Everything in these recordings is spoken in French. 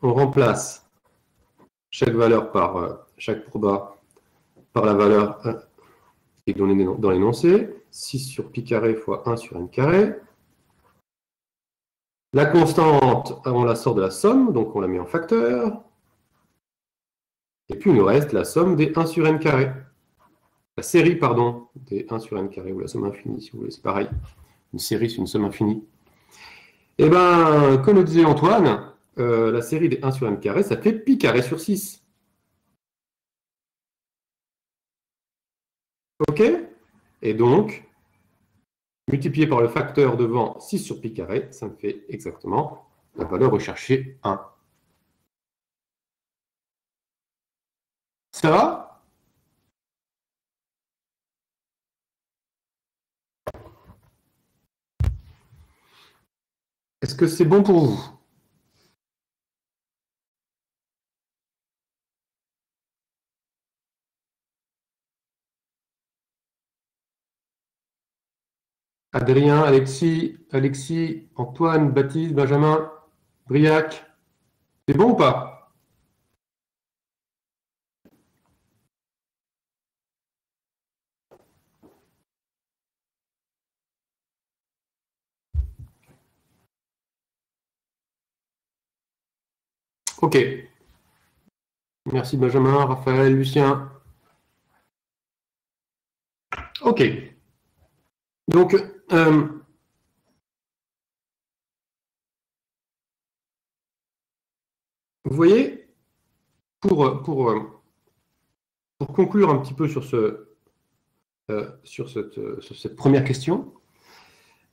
on remplace chaque valeur par chaque proba par la valeur qui est donnée dans l'énoncé, 6 sur pi carré fois 1 sur n carré. La constante, on la sort de la somme, donc on la met en facteur. Et puis il nous reste la somme des 1 sur n carré. La série, pardon, des 1 sur n carré, ou la somme infinie, si vous voulez, c'est pareil. Une série, c'est une somme infinie. Eh bien, comme le disait Antoine, la série des 1 sur n carré, ça fait pi carré sur 6. OK? Et donc, multiplié par le facteur devant 6 sur pi carré, ça me fait exactement la valeur recherchée 1. Ça va? Est-ce que c'est bon pour vous? Adrien, Alexis, Antoine, Baptiste, Benjamin, Briac. C'est bon ou pas? OK. Merci Benjamin, Raphaël, Lucien. OK. Donc, vous voyez, pour conclure un petit peu sur, sur cette première question,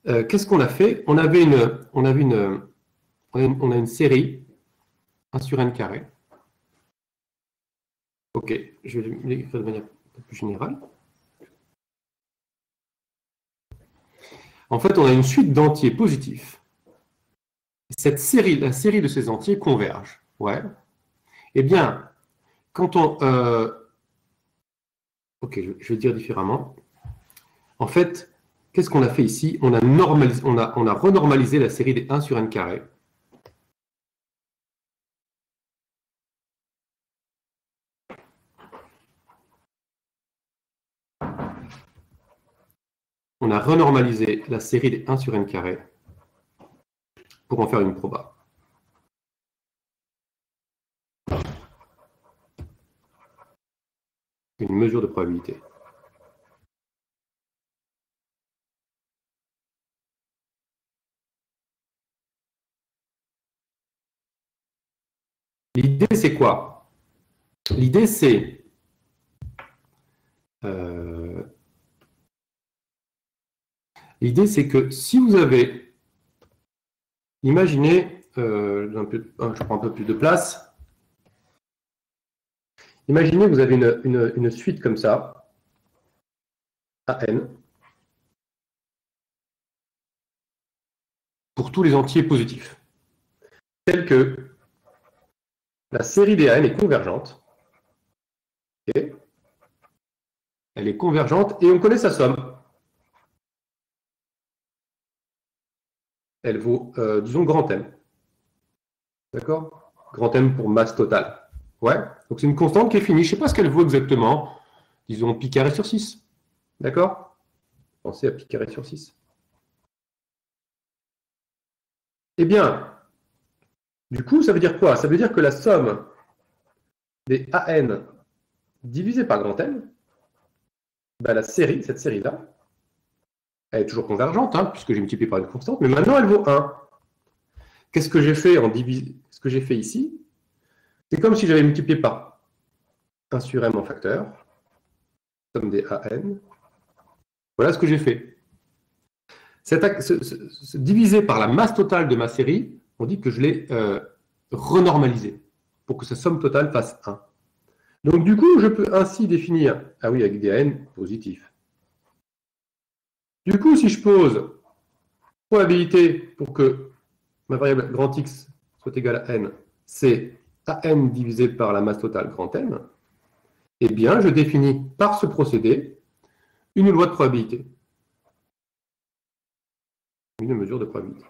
qu'est-ce qu'on a fait? On a une série 1 sur n carré. OK, je vais l'écrire de manière un peu plus générale. En fait, on a une suite d'entiers positifs. La série de ces entiers converge. Ouais. Eh bien, quand on... OK, je vais dire différemment. En fait, qu'est-ce qu'on a fait ici? On a renormalisé la série des 1 sur n carré. On a renormalisé la série des 1 sur n carré pour en faire une proba. Une mesure de probabilité. L'idée, c'est quoi? L'idée, c'est que si vous avez, imaginez, je prends un peu plus de place, imaginez que vous avez une suite comme ça, AN, pour tous les entiers positifs, telle que la série des AN est convergente, okay. Elle est convergente et on connaît sa somme. Elle vaut, disons, grand M. D'accord? Grand M pour masse totale. Ouais, donc c'est une constante qui est finie. Je ne sais pas ce qu'elle vaut exactement. Disons pi carré sur 6. D'accord? Pensez à pi carré sur 6. Eh bien, du coup, ça veut dire quoi? Ça veut dire que la somme des AN divisée par grand M, ben la série, cette série-là, elle est toujours convergente, hein, puisque j'ai multiplié par une constante, mais maintenant elle vaut 1. Qu'est-ce que j'ai fait Ce que j'ai fait ici, c'est comme si j'avais multiplié par 1 sur m en facteur, somme des AN. Voilà ce que j'ai fait. Divisé par la masse totale de ma série, on dit que je l'ai renormalisé pour que sa somme totale fasse 1. Donc du coup, je peux ainsi définir, ah oui, avec des AN positifs. Du coup, si je pose probabilité pour que ma variable grand X soit égale à n, c'est AN divisé par la masse totale grand M, eh bien, je définis par ce procédé une loi de probabilité. Une mesure de probabilité.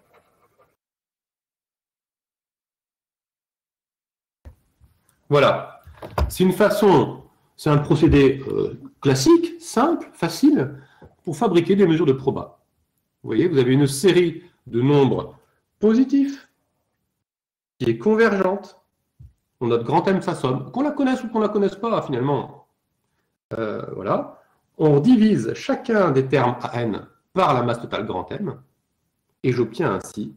Voilà. C'est une façon, c'est un procédé classique, simple, facile, pour fabriquer des mesures de proba. Vous voyez, vous avez une série de nombres positifs qui est convergente. Notre grand M, sa somme, qu'on la connaisse ou qu'on ne la connaisse pas, finalement. Voilà. On divise chacun des termes AN par la masse totale grand M, et j'obtiens ainsi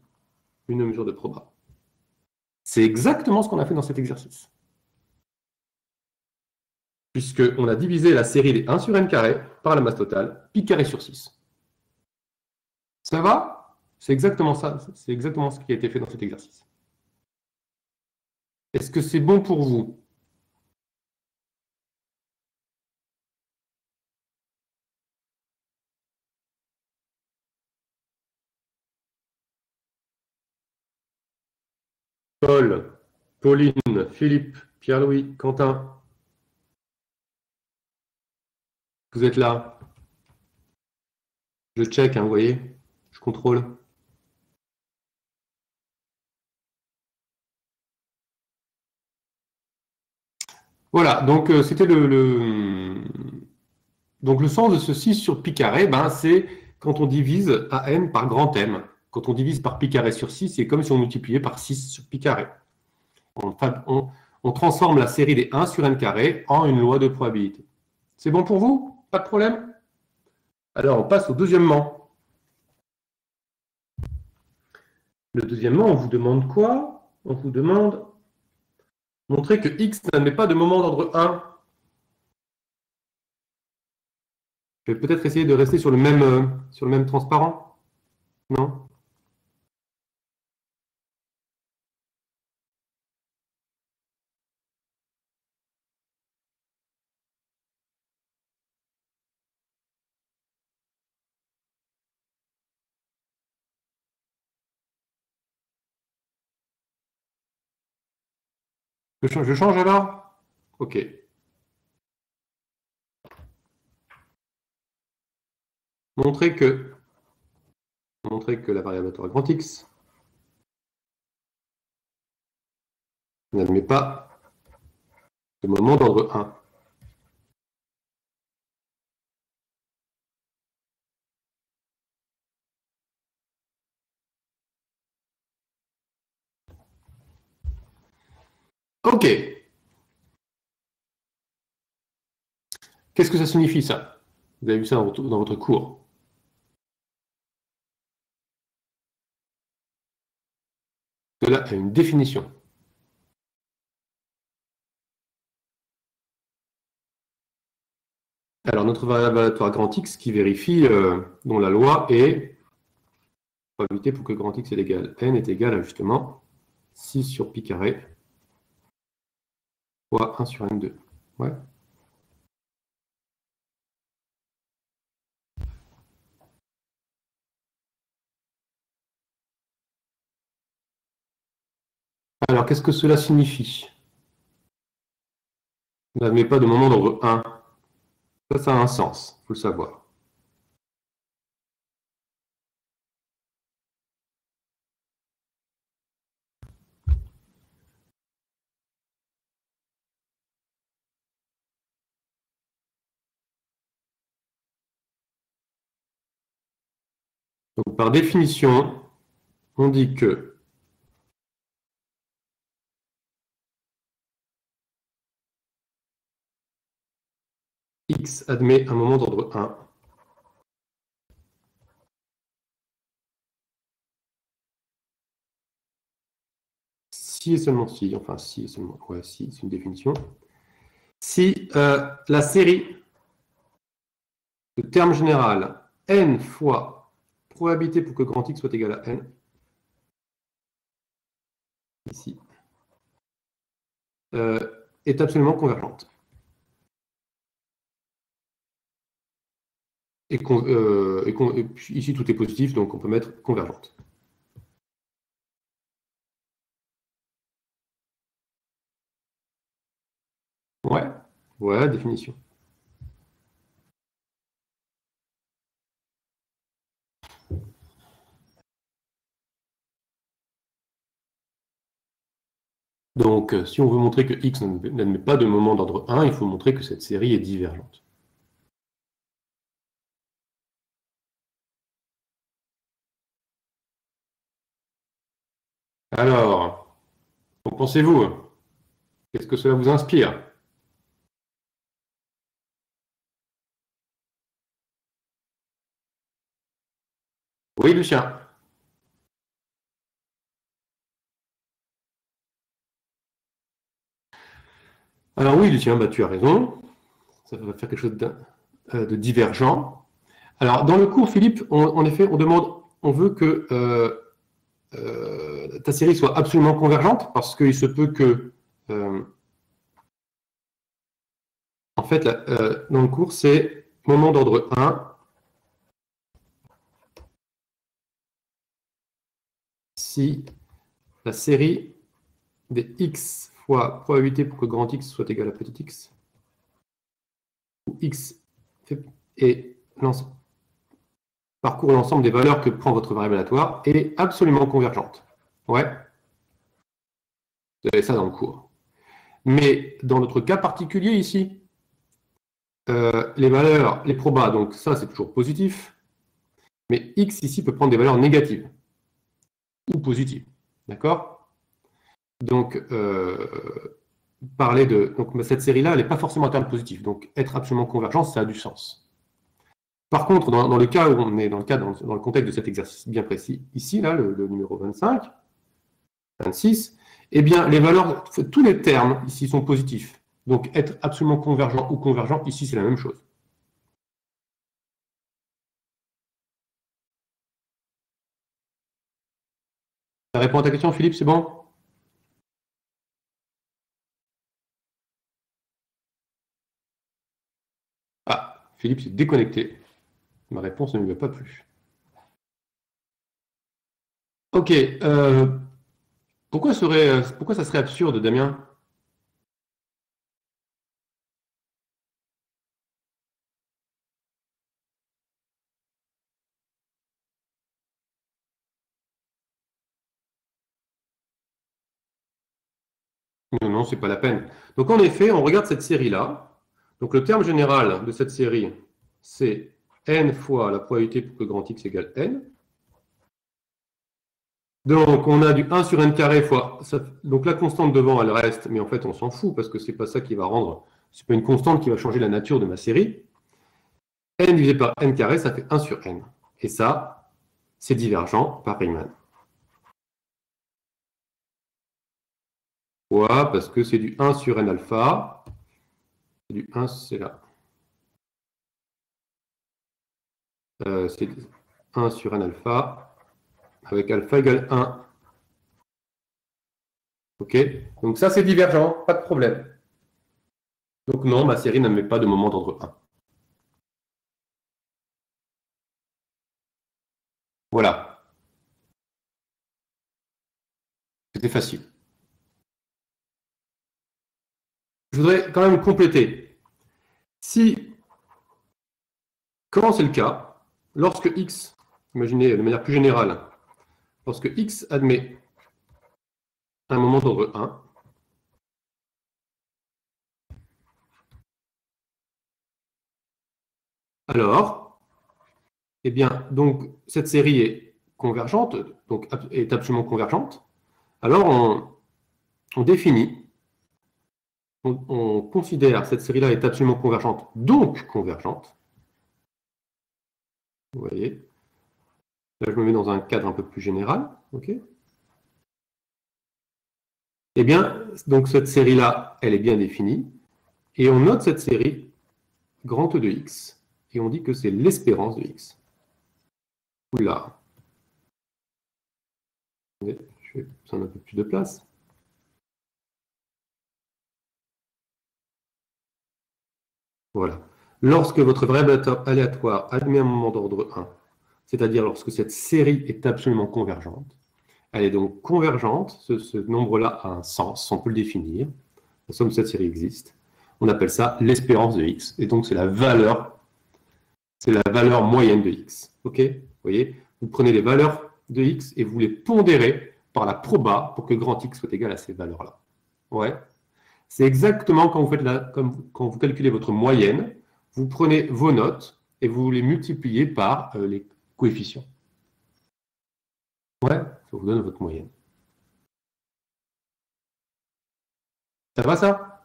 une mesure de proba. C'est exactement ce qu'on a fait dans cet exercice. Puisqu'on a divisé la série des 1 sur n carré par la masse totale, pi carré sur 6. Ça va? C'est exactement ça. C'est exactement ce qui a été fait dans cet exercice. Est-ce que c'est bon pour vous? Paul, Pauline, Philippe, Pierre-Louis, Quentin, vous êtes là? Je check, hein, vous voyez? Je contrôle. Voilà, donc c'était donc le sens de ce 6 sur pi carré, ben, c'est quand on divise AN par grand M. Quand on divise par pi carré sur 6, c'est comme si on multipliait par 6 sur pi carré. On transforme la série des 1 sur n carré en une loi de probabilité. C'est bon pour vous? Pas de problème? Alors, on passe au deuxièmement. Le deuxièmement, on vous demande quoi? On vous demande montrer que x n'admet pas de moment d'ordre 1. Je vais peut-être essayer de rester sur le même transparent. Non? Je change alors? OK. Montrer que la variable à taux grand X n'admet pas de moment d'ordre 1. OK. Qu'est-ce que ça signifie, ça? Vous avez vu ça dans votre cours. Cela a une définition. Alors, notre variable aléatoire grand X qui vérifie, dont la loi est probabilité pour que grand X est égal n est égal à justement 6 sur pi carré fois 1 sur n2. Ouais. Alors, qu'est-ce que cela signifie? On n'admet pas de moment d'ordre 1. Ça a un sens, il faut le savoir. Donc, par définition, on dit que x admet un moment d'ordre 1 si et seulement si, enfin si et seulement, ouais, si, c'est une définition, si la série de terme général n fois probabilité pour que grand X soit égal à n, ici, est absolument convergente. Et puis ici, tout est positif, donc on peut mettre convergente. Ouais, voilà la définition. Donc, si on veut montrer que x n'admet pas de moment d'ordre 1, il faut montrer que cette série est divergente. Alors, qu'en pensez-vous? Qu'est-ce que cela vous inspire? Oui, Lucien. Alors oui, Lucien, bah, tu as raison. Ça va faire quelque chose de divergent. Alors, dans le cours, Philippe, en effet, on veut que ta série soit absolument convergente, parce qu'il se peut que, en fait, dans le cours, c'est moment d'ordre 1, si la série des x fois probabilité pour que grand X soit égal à petit x, où x est parcourt l'ensemble des valeurs que prend votre variable aléatoire, est absolument convergente. Ouais, vous avez ça dans le cours. Mais dans notre cas particulier ici, les valeurs, les probas, donc ça c'est toujours positif, mais x ici peut prendre des valeurs négatives ou positives. D'accord? Donc, donc cette série-là, elle n'est pas forcément un terme positif. Donc, être absolument convergent, ça a du sens. Par contre, dans le cas où on est dans le contexte de cet exercice bien précis, ici, là, le numéro 25, 26, eh bien, les valeurs, tous les termes ici sont positifs. Donc, être absolument convergent ou convergent, ici, c'est la même chose. Ça répond à ta question, Philippe, c'est bon? Ah, Philippe s'est déconnecté. Ma réponse ne lui a pas plu. Ok, pourquoi ça serait absurde, Damien? Non, non, c'est pas la peine. Donc en effet, on regarde cette série-là. Donc le terme général de cette série, c'est n fois la probabilité pour que grand X égale n. Donc on a du 1 sur n carré fois. Donc la constante devant, elle reste, mais en fait on s'en fout parce que c'est pas ça qui va rendre. C'est pas une constante qui va changer la nature de ma série. N divisé par n carré, ça fait 1 sur n. Et ça, c'est divergent par Riemann. Pourquoi? Parce que c'est du 1 sur n alpha. C'est du 1, c'est là. C'est 1 sur n alpha avec alpha égale 1. Ok? Donc ça, c'est divergent, pas de problème. Donc non, ma série n'admet pas de moment d'ordre 1. Voilà. C'était facile. Je voudrais quand même compléter. Comment c'est le cas, lorsque x, imaginez de manière plus générale, lorsque x admet un moment d'ordre 1, alors, eh bien, donc, cette série est convergente, donc est absolument convergente. Alors, on définit, on considère cette série-là est absolument convergente, donc convergente. Vous voyez? Là, je me mets dans un cadre un peu plus général. Ok? Eh bien, donc cette série-là, elle est bien définie. Et on note cette série grand E de x. Et on dit que c'est l'espérance de x. Oula. Je vais prendre un peu plus de place. Voilà. Lorsque votre variable aléatoire admet un moment d'ordre 1, c'est-à-dire lorsque cette série est absolument convergente, elle est donc convergente, ce nombre-là a un sens, on peut le définir, la somme de cette série existe. On appelle ça l'espérance de x, et donc c'est la valeur moyenne de x. Ok? Vous voyez? Vous prenez les valeurs de x et vous les pondérez par la proba pour que grand X soit égal à ces valeurs-là. Ouais. C'est exactement quand vous faites quand vous calculez votre moyenne, vous prenez vos notes et vous les multipliez par les coefficients. Ouais, ça vous donne votre moyenne. Ça va ça?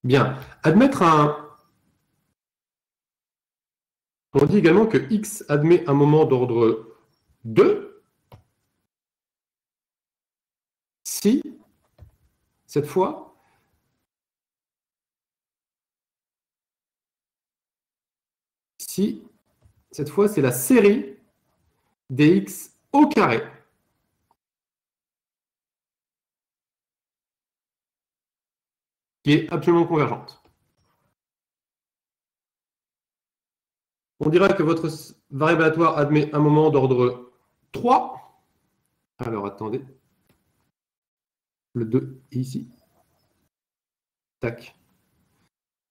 Bien. On dit également que x admet un moment d'ordre 2 si, cette fois, c'est la série des x au carré qui est absolument convergente. On dira que votre variable aléatoire admet un moment d'ordre 3. Alors, attendez. Le 2 est ici. Tac.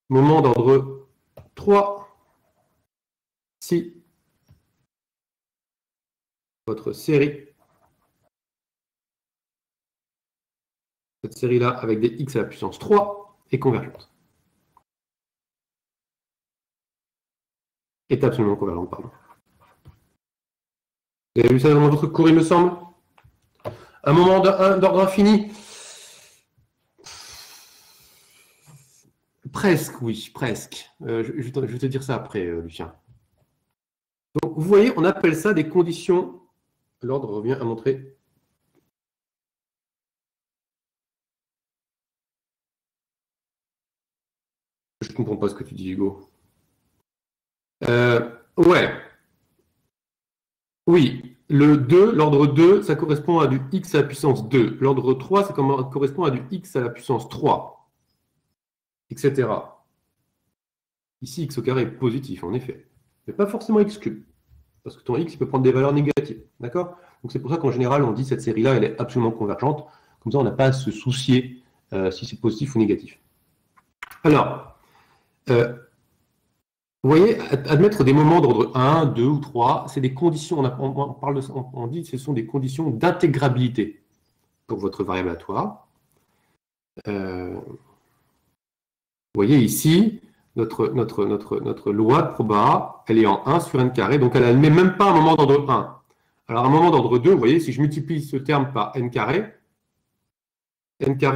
Moment d'ordre 3. Si votre série, cette série-là avec des x à la puissance 3 est convergente. Est absolument convergente, pardon. Vous avez vu ça dans votre cours, il me semble? Un moment d'ordre infini? Presque, oui, presque. Je vais te dire ça après, Lucien. Donc, vous voyez, on appelle ça des conditions. L'ordre revient à montrer. Je ne comprends pas ce que tu dis, Hugo. Ouais. Oui, le 2, l'ordre 2, ça correspond à du x à la puissance 2. L'ordre 3, ça correspond à du x à la puissance 3, etc. Ici, x au carré est positif, en effet. Mais pas forcément x cube. Parce que ton x, il peut prendre des valeurs négatives. D'accord? Donc c'est pour ça qu'en général, on dit que cette série-là, elle est absolument convergente. Comme ça, on n'a pas à se soucier si c'est positif ou négatif. Alors, vous voyez, admettre des moments d'ordre 1, 2 ou 3, c'est des conditions, on dit que ce sont des conditions d'intégrabilité pour votre variable aléatoire. Vous voyez ici, notre loi de proba, elle est en 1 sur n carré, donc elle n'admet même pas un moment d'ordre 1. Alors un moment d'ordre 2, vous voyez, si je multiplie ce terme par n carré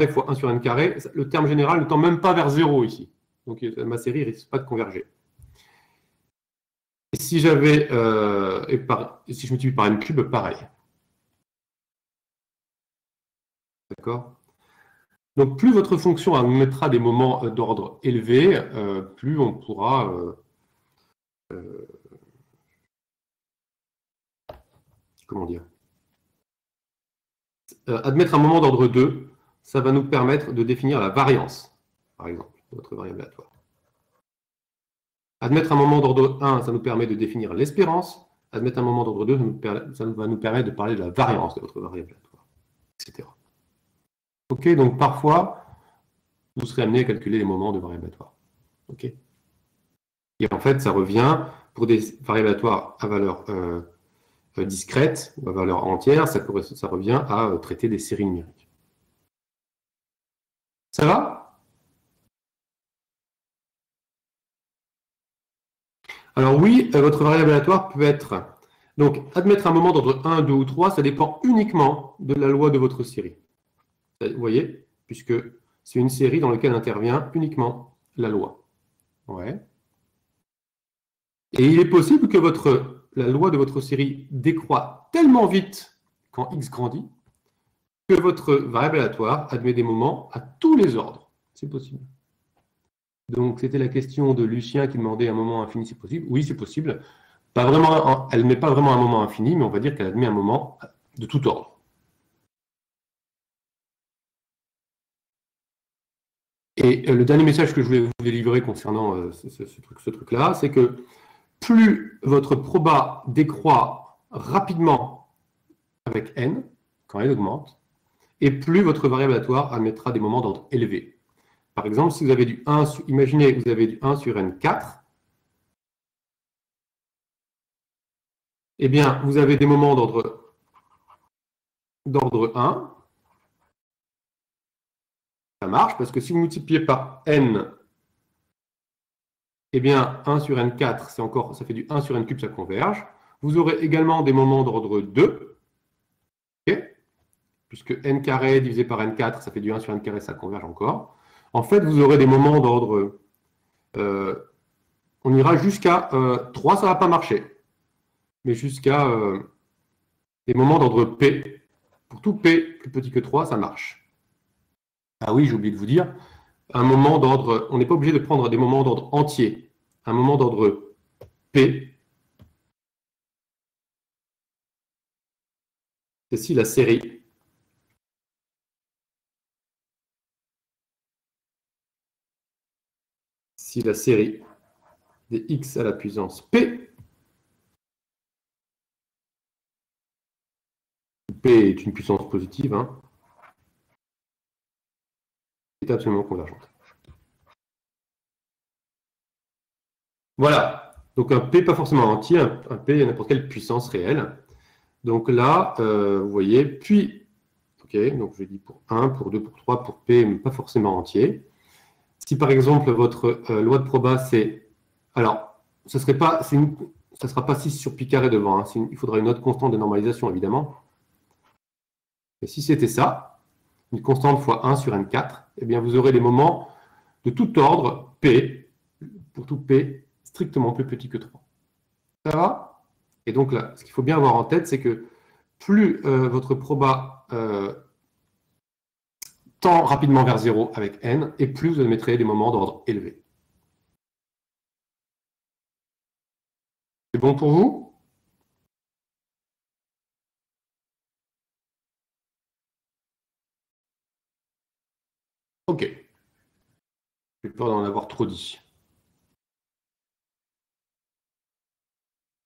fois 1 sur n carré, le terme général ne tend même pas vers 0 ici. Donc ma série ne risque pas de converger. Et si j'avais, si je multiplie par n cube, pareil. D'accord? Donc plus votre fonction admettra des moments d'ordre élevé, plus on pourra comment dire, admettre un moment d'ordre 2, ça va nous permettre de définir la variance, par exemple, de votre variable aléatoire. Admettre un moment d'ordre 1, ça nous permet de définir l'espérance. Admettre un moment d'ordre 2, ça va nous permettre de parler de la variance de votre variable aléatoire, etc. OK, donc parfois, vous serez amené à calculer les moments de variable aléatoire. OK. Et en fait, ça revient, pour des variables aléatoires à valeur discrète, ou à valeur entière, ça revient à traiter des séries numériques. Ça va? Alors oui, votre variable aléatoire peut être... Donc, admettre un moment d'ordre 1, 2 ou 3, ça dépend uniquement de la loi de votre série. Vous voyez? Puisque c'est une série dans laquelle intervient uniquement la loi. Ouais. Et il est possible que la loi de votre série décroît tellement vite quand x grandit que votre variable aléatoire admet des moments à tous les ordres. C'est possible. Donc, c'était la question de Lucien qui demandait un moment infini, c'est possible. Oui, c'est possible. Pas vraiment, elle ne met pas vraiment un moment infini, mais on va dire qu'elle admet un moment de tout ordre. Et le dernier message que je voulais vous délivrer concernant ce truc-là, c'est que plus votre proba décroît rapidement avec n, quand elle augmente, et plus votre variable aléatoire admettra des moments d'ordre élevé. Par exemple, si vous avez du 1, imaginez que vous avez du 1 sur n4, eh bien, vous avez des moments d'ordre 1, Ça marche parce que si vous multipliez par n, eh bien 1 sur n4, ça fait du 1 sur n cube, ça converge. Vous aurez également des moments d'ordre 2, okay, puisque n carré divisé par n4, ça fait du 1 sur n carré, ça converge encore. En fait, vous aurez des moments d'ordre... on ira jusqu'à 3, ça ne va pas marcher, mais jusqu'à des moments d'ordre p. Pour tout p plus petit que 3, ça marche. Ah oui, j'ai oublié de vous dire, un moment d'ordre, on n'est pas obligé de prendre des moments d'ordre entier. Un moment d'ordre p, c'est si la série des x à la puissance p, p est une puissance positive, hein, est absolument convergente. Voilà, donc un p pas forcément entier, un p à n'importe quelle puissance réelle. Donc là, vous voyez, puis, ok, donc je dis pour 1, pour 2, pour 3, pour p, mais pas forcément entier. Si par exemple votre loi de proba c'est... Alors, ce sera pas 6 sur pi carré devant, hein, il faudra une autre constante de normalisation évidemment. Et si c'était ça, une constante fois 1 sur n4, eh bien vous aurez des moments de tout ordre p, pour tout p, strictement plus petit que 3. Ça va? Et donc là, ce qu'il faut bien avoir en tête, c'est que plus votre proba tend rapidement vers 0 avec n, et plus vous mettrez des moments d'ordre élevé. C'est bon pour vous? Ok. J'ai peur d'en avoir trop dit.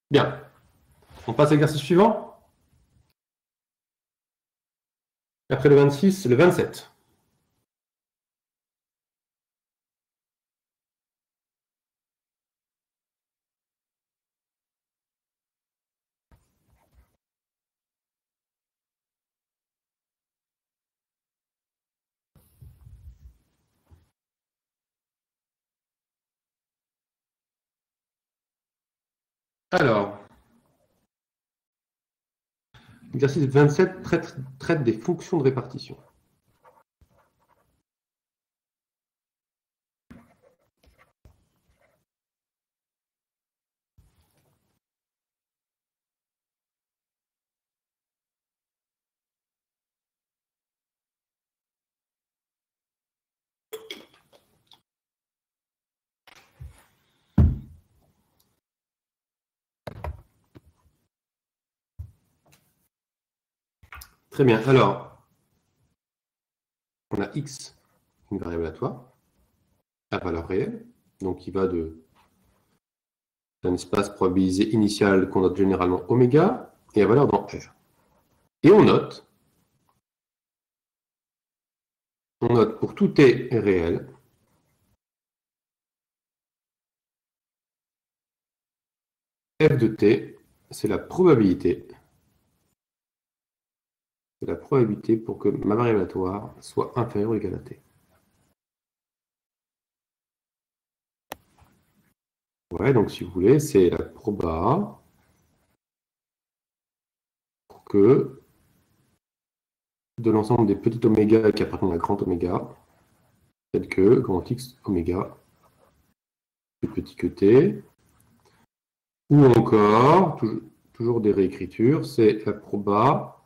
Bien. On passe à l'exercice suivant. Après le 26, le 27. Alors, l'exercice 27 traite des fonctions de répartition. Très bien. Alors, on a x, une variable aléatoire, à valeur réelle, donc qui va d'un espace probabilisé initial qu'on note généralement oméga, et à valeur dans R. Et on note pour tout t réel, f de t, c'est la probabilité pour que ma variable aléatoire soit inférieure ou égale à t. Ouais, donc si vous voulez, c'est la proba pour que de l'ensemble des petits oméga qui appartiennent à grand oméga, tels que grand x oméga plus petit que t, ou encore, toujours des réécritures, c'est la proba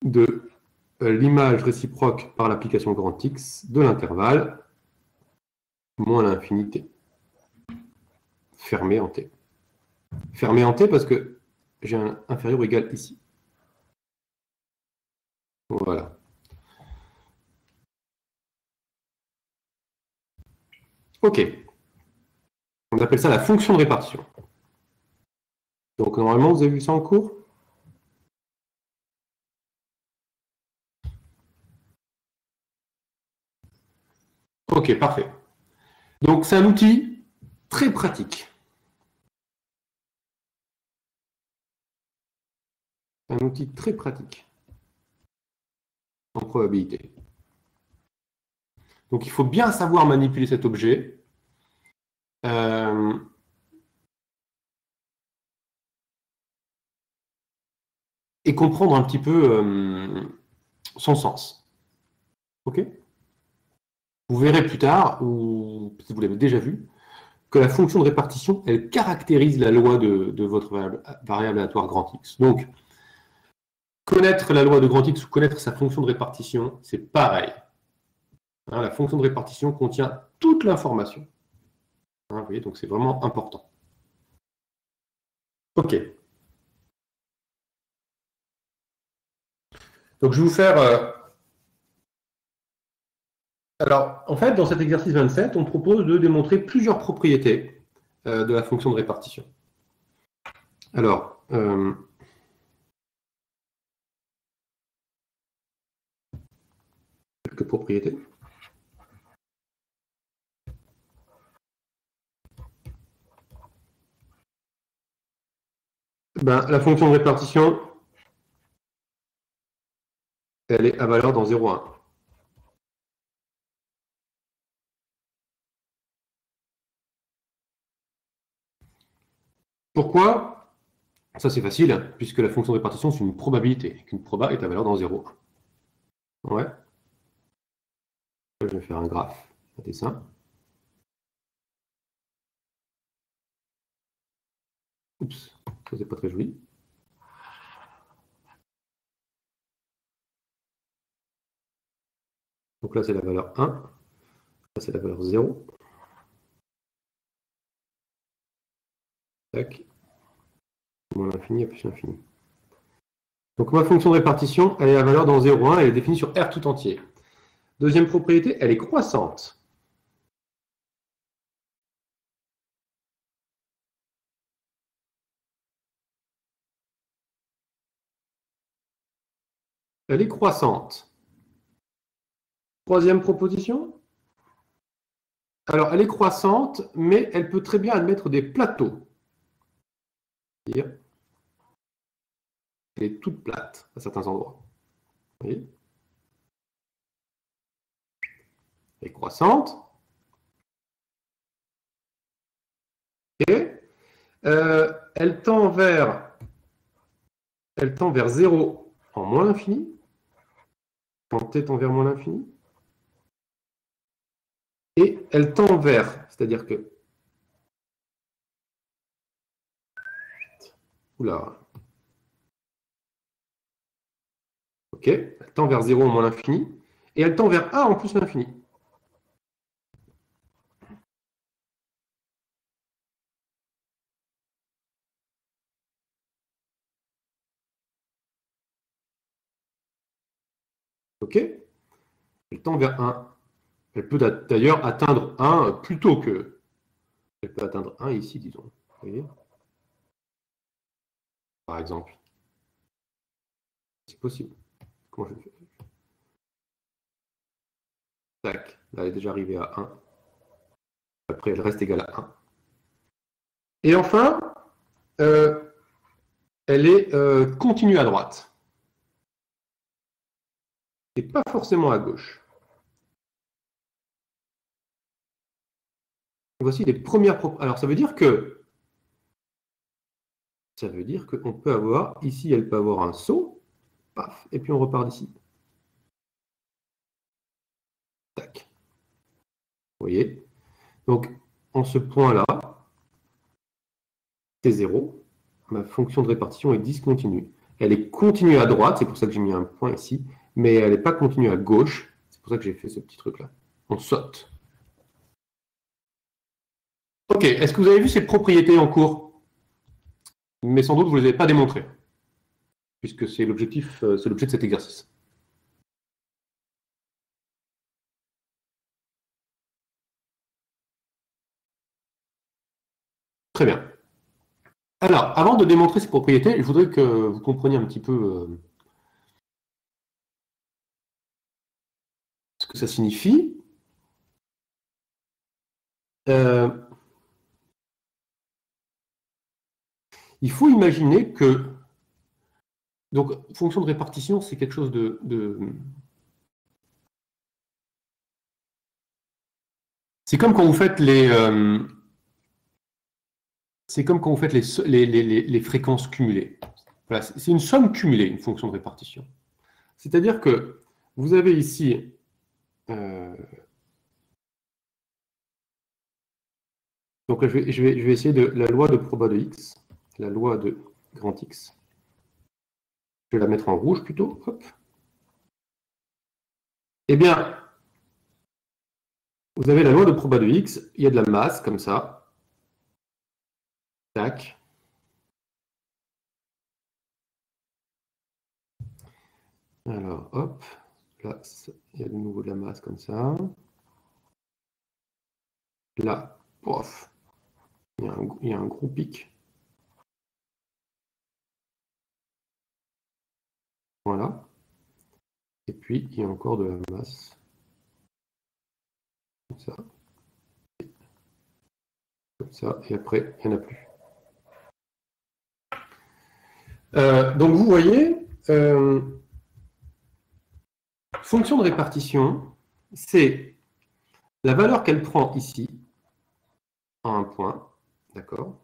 de l'image réciproque par l'application grand X de l'intervalle moins l'infinité, fermé en T. Fermé en T parce que j'ai un inférieur ou égal ici. Voilà. OK. On appelle ça la fonction de répartition. Donc normalement, vous avez vu ça en cours? OK, parfait. Donc c'est un outil très pratique. Un outil très pratique en probabilité. Donc, il faut bien savoir manipuler cet objet. Et comprendre un petit peu son sens. OK? Vous verrez plus tard, ou peut-être vous l'avez déjà vu, que la fonction de répartition, elle caractérise la loi de votre variable aléatoire grand X. Donc, connaître la loi de grand X ou connaître sa fonction de répartition, c'est pareil. Hein, la fonction de répartition contient toute l'information. Hein, vous voyez, donc c'est vraiment important. OK. Donc, je vais vous faire... Alors, en fait, dans cet exercice 27, on propose de démontrer plusieurs propriétés de la fonction de répartition. Alors, quelques propriétés. Ben, la fonction de répartition, elle est à valeur dans 0, 1. Pourquoi? Ça, c'est facile, puisque la fonction de répartition, c'est une probabilité, qu'une proba est à valeur dans 0, 1. Ouais. Je vais faire un graphe, un dessin. Oups, ça, c'est pas très joli. Donc là, c'est la valeur 1. Là, c'est la valeur 0. Tac. Moins l'infini, plus l'infini. Donc ma fonction de répartition, elle est à valeur dans 0, 1, elle est définie sur R tout entier. Deuxième propriété, elle est croissante. Elle est croissante. Troisième proposition. Alors, elle est croissante, mais elle peut très bien admettre des plateaux. C'est-à-dire, elle est toute plate à certains endroits. Vous voyez ? Elle est croissante. Et elle tend vers 0 en moins l'infini. Quand t tend vers moins l'infini. Et elle tend vers, c'est-à-dire que... Oula. OK, elle tend vers 0 en moins l'infini. Et elle tend vers 1 en plus l'infini. OK? Elle tend vers 1. Elle peut d'ailleurs atteindre 1 plus tôt que... Elle peut atteindre 1 ici, disons. Vous voyez ? Par exemple. C'est possible. Comment je fais ? Tac. Là, elle est déjà arrivée à 1. Après, elle reste égale à 1. Et enfin, elle est continue à droite. Et pas forcément à gauche. Voici les premières propriétés. Alors, ça veut dire qu'on peut avoir, ici, elle peut avoir un saut, paf, et puis on repart d'ici. Tac. Vous voyez? Donc, en ce point-là, c'est 0. Ma fonction de répartition est discontinue. Elle est continue à droite, c'est pour ça que j'ai mis un point ici, mais elle n'est pas continue à gauche. C'est pour ça que j'ai fait ce petit truc-là. On saute. OK, est-ce que vous avez vu ces propriétés en cours? Mais sans doute, vous ne les avez pas démontrées, puisque c'est l'objet de cet exercice. Très bien. Alors, avant de démontrer ces propriétés, je voudrais que vous compreniez un petit peu ce que ça signifie. Il faut imaginer que... Donc, fonction de répartition, c'est quelque chose C'est comme quand vous faites les fréquences cumulées. Voilà, c'est une somme cumulée, une fonction de répartition. C'est-à-dire que vous avez ici donc là, je vais essayer de la loi de proba de x, la loi de grand X. Je vais la mettre en rouge plutôt. Hop. Eh bien, vous avez la loi de proba de x, il y a de la masse comme ça. Tac. Alors, hop. Là, il y a de nouveau de la masse comme ça. Là, pof. Il y a un gros pic. Voilà. Et puis, il y a encore de la masse. Comme ça. Comme ça. Et après, il n'y en a plus. Donc, vous voyez, fonction de répartition, c'est la valeur qu'elle prend ici, en un point, d'accord?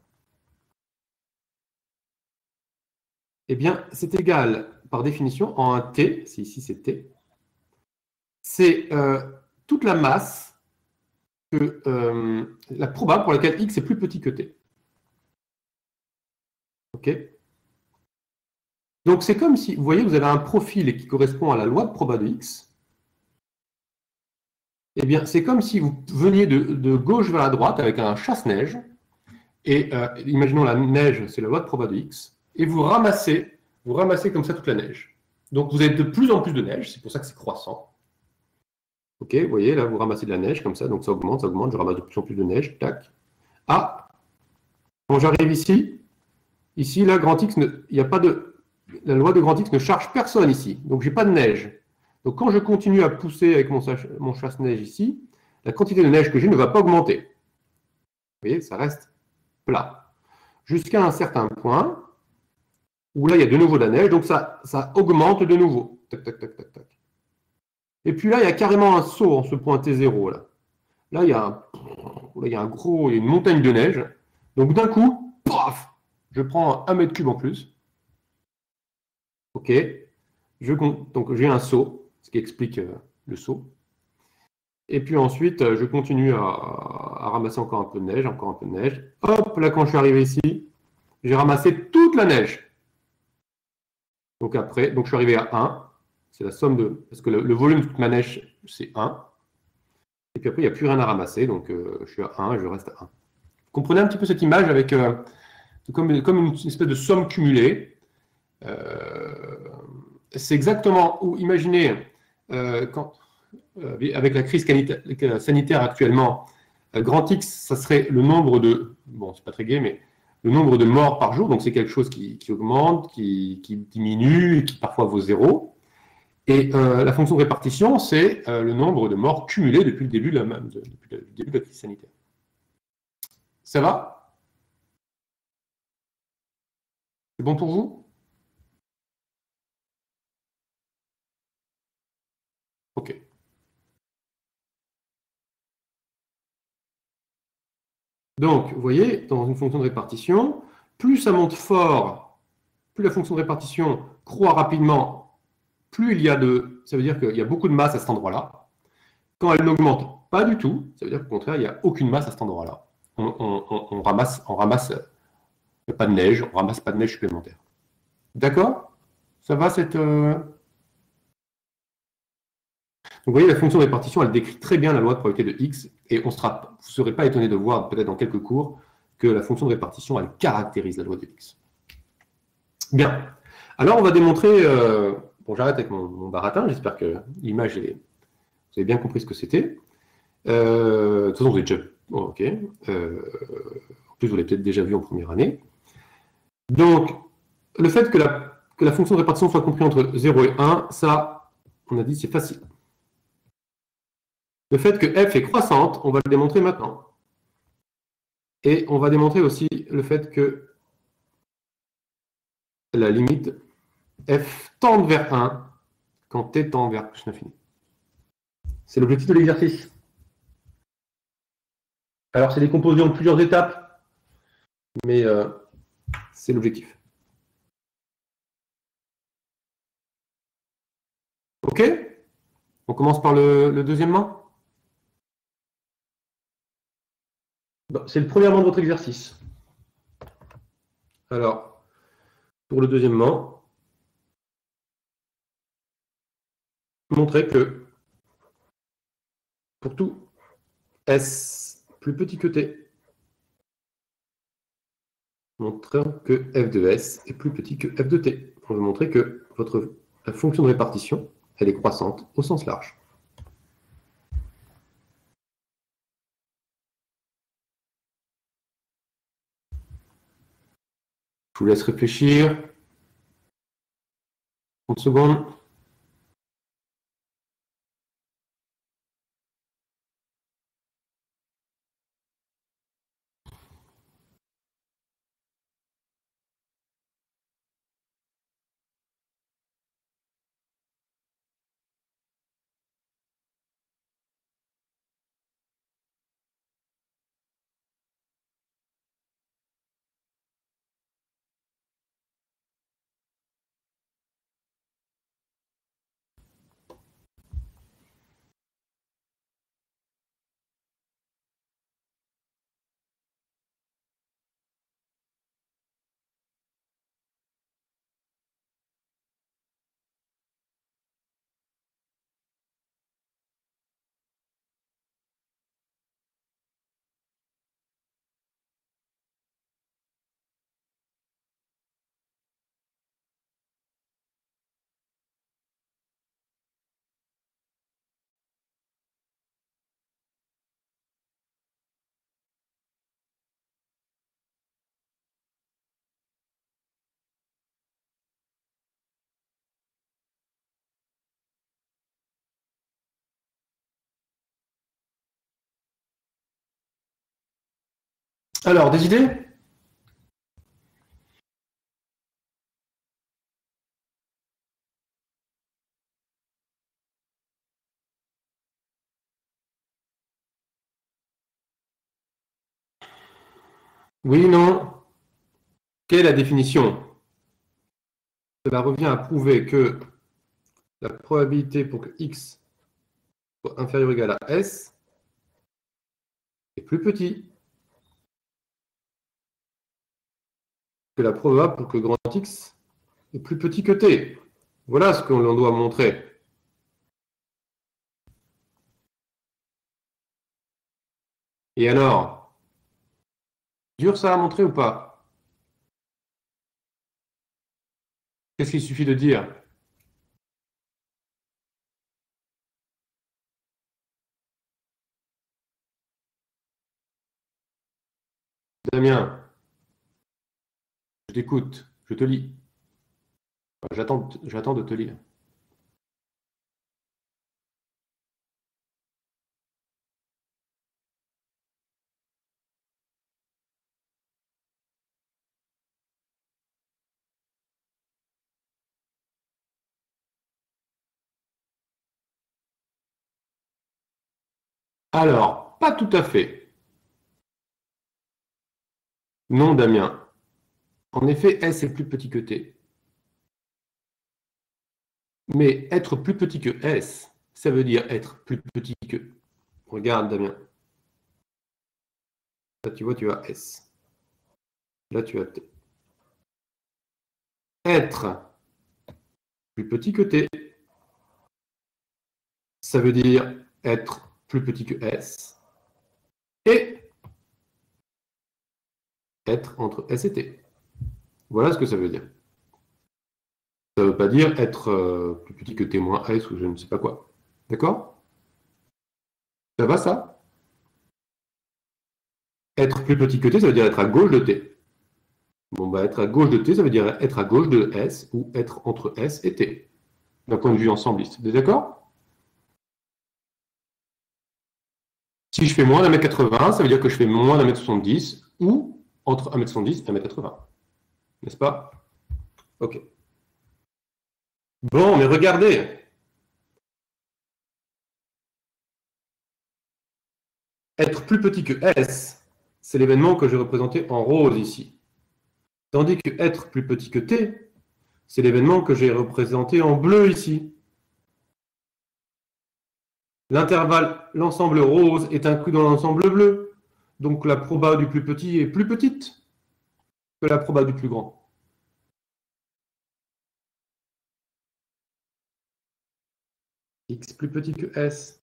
Eh bien, c'est égal, par définition, en un t, si ici c'est t, c'est toute la masse que la proba pour laquelle x est plus petit que t. OK? Donc, c'est comme si, vous voyez, vous avez un profil qui correspond à la loi de proba de x. Eh bien, c'est comme si vous veniez de gauche vers la droite avec un chasse-neige, et imaginons la neige, c'est la loi de proba de x, et vous ramassez comme ça toute la neige. Donc, vous avez de plus en plus de neige, c'est pour ça que c'est croissant. OK, vous voyez, là, vous ramassez de la neige comme ça, donc ça augmente, je ramasse de plus en plus de neige, tac. Ah, quand j'arrive ici, là, grand X, il n'y a pas de... La loi de grand X ne charge personne ici, donc je n'ai pas de neige. Donc quand je continue à pousser avec mon chasse-neige ici, la quantité de neige que j'ai ne va pas augmenter. Vous voyez, ça reste plat. Jusqu'à un certain point, où là, il y a de nouveau de la neige, donc ça augmente de nouveau. Tac, tac, tac, tac, tac. Et puis là, il y a carrément un saut en ce point T0. Là, il y a une montagne de neige. Donc d'un coup, paf, je prends 1 mètre cube en plus. OK. Donc j'ai un saut, ce qui explique le saut. Et puis ensuite, je continue à ramasser encore un peu de neige, encore un peu de neige. Hop, là, quand je suis arrivé ici, j'ai ramassé toute la neige. Donc après, je suis arrivé à 1. C'est la somme de... Parce que le volume de toute ma neige, c'est 1. Et puis après, il n'y a plus rien à ramasser. Donc je suis à 1 et je reste à 1. Vous comprenez un petit peu cette image avec comme une espèce de somme cumulée. C'est exactement où, imaginez, avec la crise sanitaire actuellement, grand X, ça serait le nombre de... Bon, c'est pas très gai, mais le nombre de morts par jour. Donc c'est quelque chose qui augmente, qui diminue, qui parfois vaut 0. Et la fonction de répartition, c'est le nombre de morts cumulés depuis le début de la crise sanitaire. Ça va? C'est bon pour vous? OK. Donc, vous voyez, dans une fonction de répartition, plus ça monte fort, plus la fonction de répartition croît rapidement, plus il y a de... Ça veut dire qu'il y a beaucoup de masse à cet endroit-là. Quand elle n'augmente pas du tout, ça veut dire qu'au contraire, il n'y a aucune masse à cet endroit-là. On ramasse pas de neige, on ramasse pas de neige supplémentaire. D'accord? Ça va cette... Donc, vous voyez, la fonction de répartition, elle décrit très bien la loi de probabilité de x, et vous ne serez pas étonné de voir, peut-être dans quelques cours, que la fonction de répartition, elle caractérise la loi de x. Bien. Alors, on va démontrer... Bon, j'arrête avec mon baratin, j'espère que l'image, vous avez bien compris ce que c'était. De toute façon, vous avez déjà... Oh, OK. En plus, vous l'avez peut-être déjà vu en première année. Donc, le fait que la fonction de répartition soit comprise entre 0 et 1, ça, on a dit, c'est facile. Le fait que f est croissante, on va le démontrer maintenant. Et on va démontrer aussi le fait que la limite f tend vers 1 quand t tend vers plus l'infini. C'est l'objectif de l'exercice. Alors, c'est décomposé en plusieurs étapes, mais c'est l'objectif. OK? On commence par le deuxièmement? Bon, c'est le premièrement de votre exercice. Alors, pour le deuxièmement, montrer que pour tout S plus petit que T, montrant que f de S est plus petit que f de T. On veut montrer que la fonction de répartition, elle est croissante au sens large. Je vous laisse réfléchir. 30 secondes. Alors, des idées? Oui, non. Quelle est la définition? Cela revient à prouver que la probabilité pour que x soit inférieur ou égal à s est plus petit que la probabilité pour que grand X est plus petit que T. Voilà ce que l'on doit montrer. Et alors, dur ça à montrer ou pas? Qu'est-ce qu'il suffit de dire? Damien, je t'écoute, je te lis. J'attends de te lire. Alors, pas tout à fait. Non, Damien. En effet, S est plus petit que T. Mais être plus petit que S, ça veut dire être plus petit que... Regarde, Damien. Là, tu vois, tu as S. Là, tu as T. Être plus petit que T, ça veut dire être plus petit que S et être entre S et T. Voilà ce que ça veut dire. Ça ne veut pas dire être plus petit que T moins S ou je ne sais pas quoi. D'accord? Ça va ça? Être plus petit que T, ça veut dire être à gauche de T. Bon, bah, être à gauche de T, ça veut dire être à gauche de S ou être entre S et T. D'un point de vue ensembliste. Vous êtes d'accord? Si je fais moins d'un mètre 80, ça veut dire que je fais moins d'un mètre 70 ou entre 1m70 et 1m80. N'est-ce pas? Ok. Bon, mais regardez. être plus petit que S, c'est l'événement que j'ai représenté en rose ici. Tandis que être plus petit que T, c'est l'événement que j'ai représenté en bleu ici. L'intervalle, l'ensemble rose est inclus dans l'ensemble bleu. Donc la proba du plus petit est plus petite que la proba du plus grand. X plus petit que S.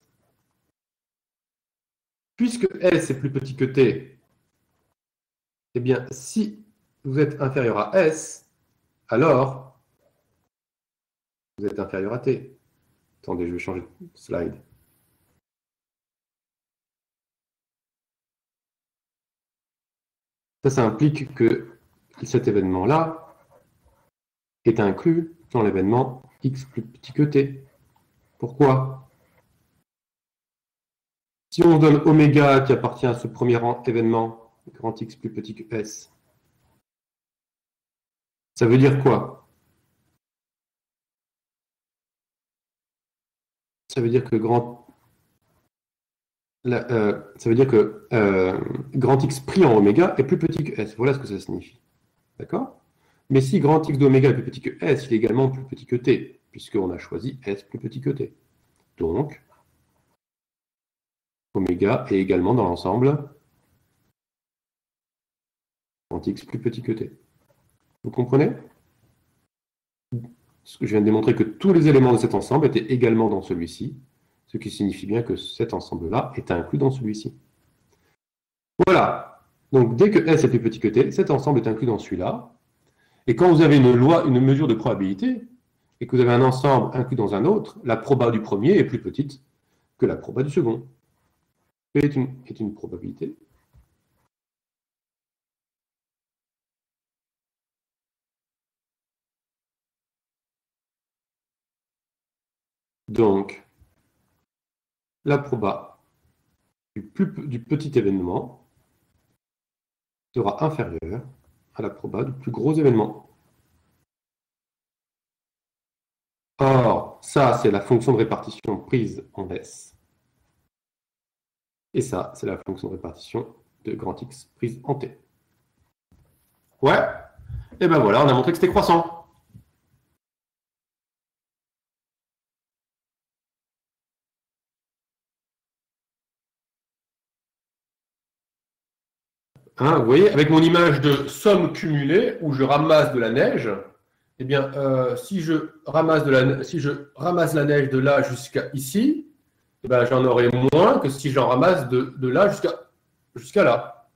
Puisque S est plus petit que T, eh bien, si vous êtes inférieur à S, alors vous êtes inférieur à T. Attendez, je vais changer de slide. Ça implique que cet événement-là est inclus dans l'événement X plus petit que T. Pourquoi? Si on donne oméga qui appartient à ce premier événement, grand X plus petit que S, ça veut dire quoi? Ça veut dire que grand X pris en oméga est plus petit que S. Voilà ce que ça signifie. D'accord? Mais si grand X d'oméga est plus petit que S, il est également plus petit que T, puisqu'on a choisi S plus petit que T. Donc, oméga est également dans l'ensemble grand X plus petit que T. Vous comprenez? Ce que je viens de démontrer que tous les éléments de cet ensemble étaient également dans celui-ci, ce qui signifie bien que cet ensemble-là est inclus dans celui-ci. Voilà. Donc, dès que S est plus petit que T, cet ensemble est inclus dans celui-là. Et quand vous avez une mesure de probabilité, et que vous avez un ensemble inclus dans un autre, la proba du premier est plus petite que la proba du second. Est une probabilité. Donc, la proba du petit événement sera inférieure à la proba du plus gros événement. Or, ça, c'est la fonction de répartition prise en S. Et ça, c'est la fonction de répartition de grand X prise en T. Ouais. Et ben voilà, on a montré que c'était croissant. Hein, vous voyez, avec mon image de somme cumulée, où je ramasse de la neige, eh bien, si je ramasse la neige de là jusqu'à ici, eh ben, j'en aurai moins que si j'en ramasse de là jusqu'à là.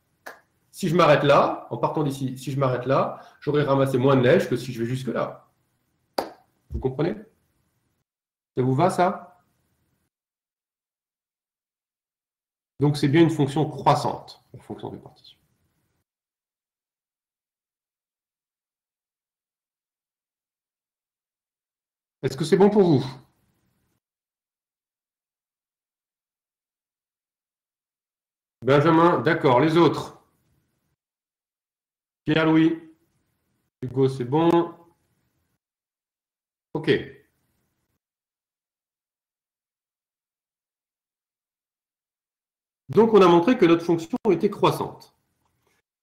Si je m'arrête là, en partant d'ici, si je m'arrête là, j'aurai ramassé moins de neige que si je vais jusque là. Vous comprenez? Ça vous va, ça? Donc, c'est bien une fonction croissante, la fonction de répartition. Est-ce que c'est bon pour vous? Benjamin, d'accord. Les autres? Pierre-Louis? Hugo, c'est bon. OK. Donc, on a montré que notre fonction était croissante.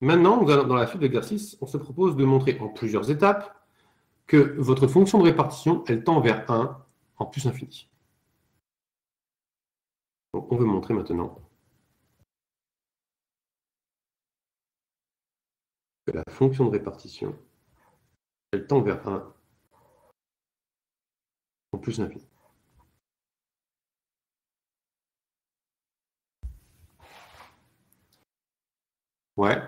Maintenant, dans la suite de l'exercice, on se propose de montrer en plusieurs étapes que votre fonction de répartition, elle tend vers 1 en plus infini. Donc, on veut montrer maintenant que la fonction de répartition, elle tend vers 1 en plus infini. Ouais.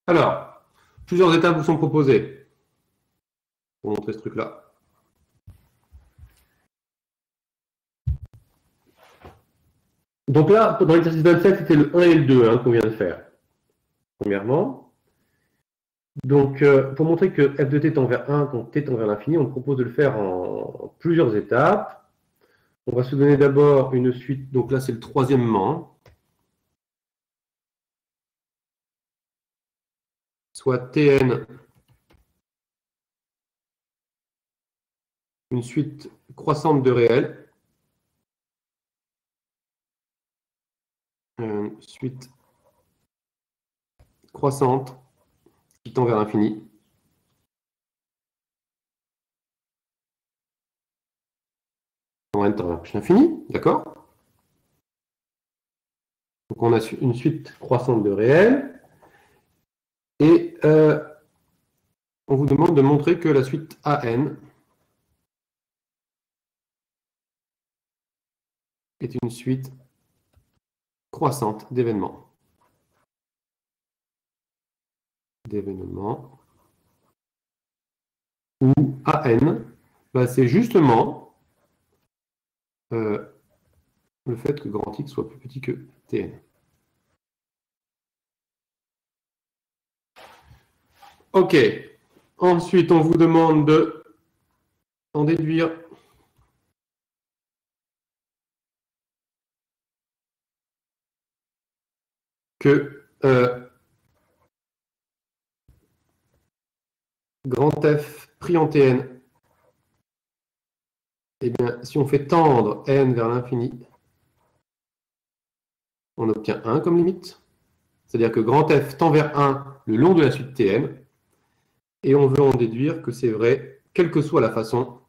Alors, plusieurs étapes vous sont proposées pour montrer ce truc-là. Donc là, dans l'exercice 27, c'était le 1 et le 2 qu'on vient de faire. Premièrement. Donc, pour montrer que f de t tend vers 1 quand t tend vers l'infini, on propose de le faire en plusieurs étapes. On va se donner d'abord une suite. Donc là, c'est le troisièmement. soit Tn une suite croissante de réels, suite croissante qui tend vers l'infini. En n tend vers plus l'infini, d'accord? Donc on a une suite croissante de réels. Et on vous demande de montrer que la suite AN est une suite croissante d'événements. Où AN, bah, c'est justement le fait que grand X soit plus petit que Tn. Ok. Ensuite, on vous demande de en déduire que grand F pris en Tn, eh bien, si on fait tendre n vers l'infini, on obtient 1 comme limite. C'est-à-dire que grand F tend vers 1 le long de la suite Tn, et on veut en déduire que c'est vrai, quelle que soit la façon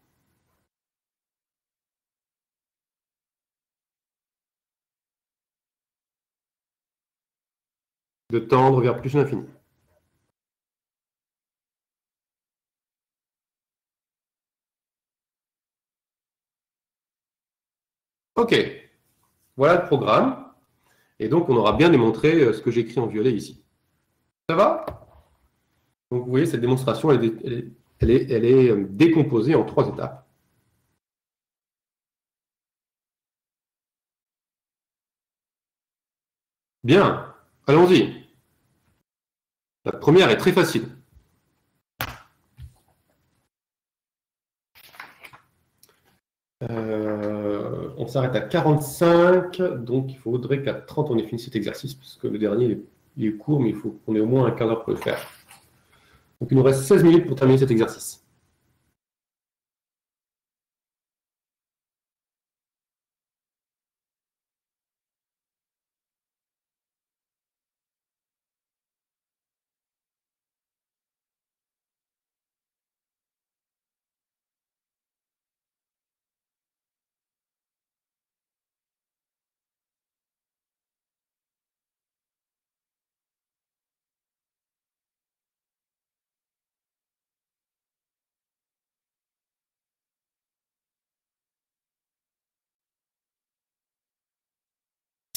de tendre vers plus l'infini. Ok, voilà le programme. Et donc, on aura bien démontré ce que j'écris en violet ici. Ça va? Donc, vous voyez, cette démonstration, elle est décomposée en 3 étapes. Bien, allons-y. La première est très facile. On s'arrête à 45, donc il faudrait qu'à 30, on ait fini cet exercice, parce que le dernier, il est court, mais il faut qu'on ait au moins un quart d'heure pour le faire. Donc, il nous reste 16 minutes pour terminer cet exercice.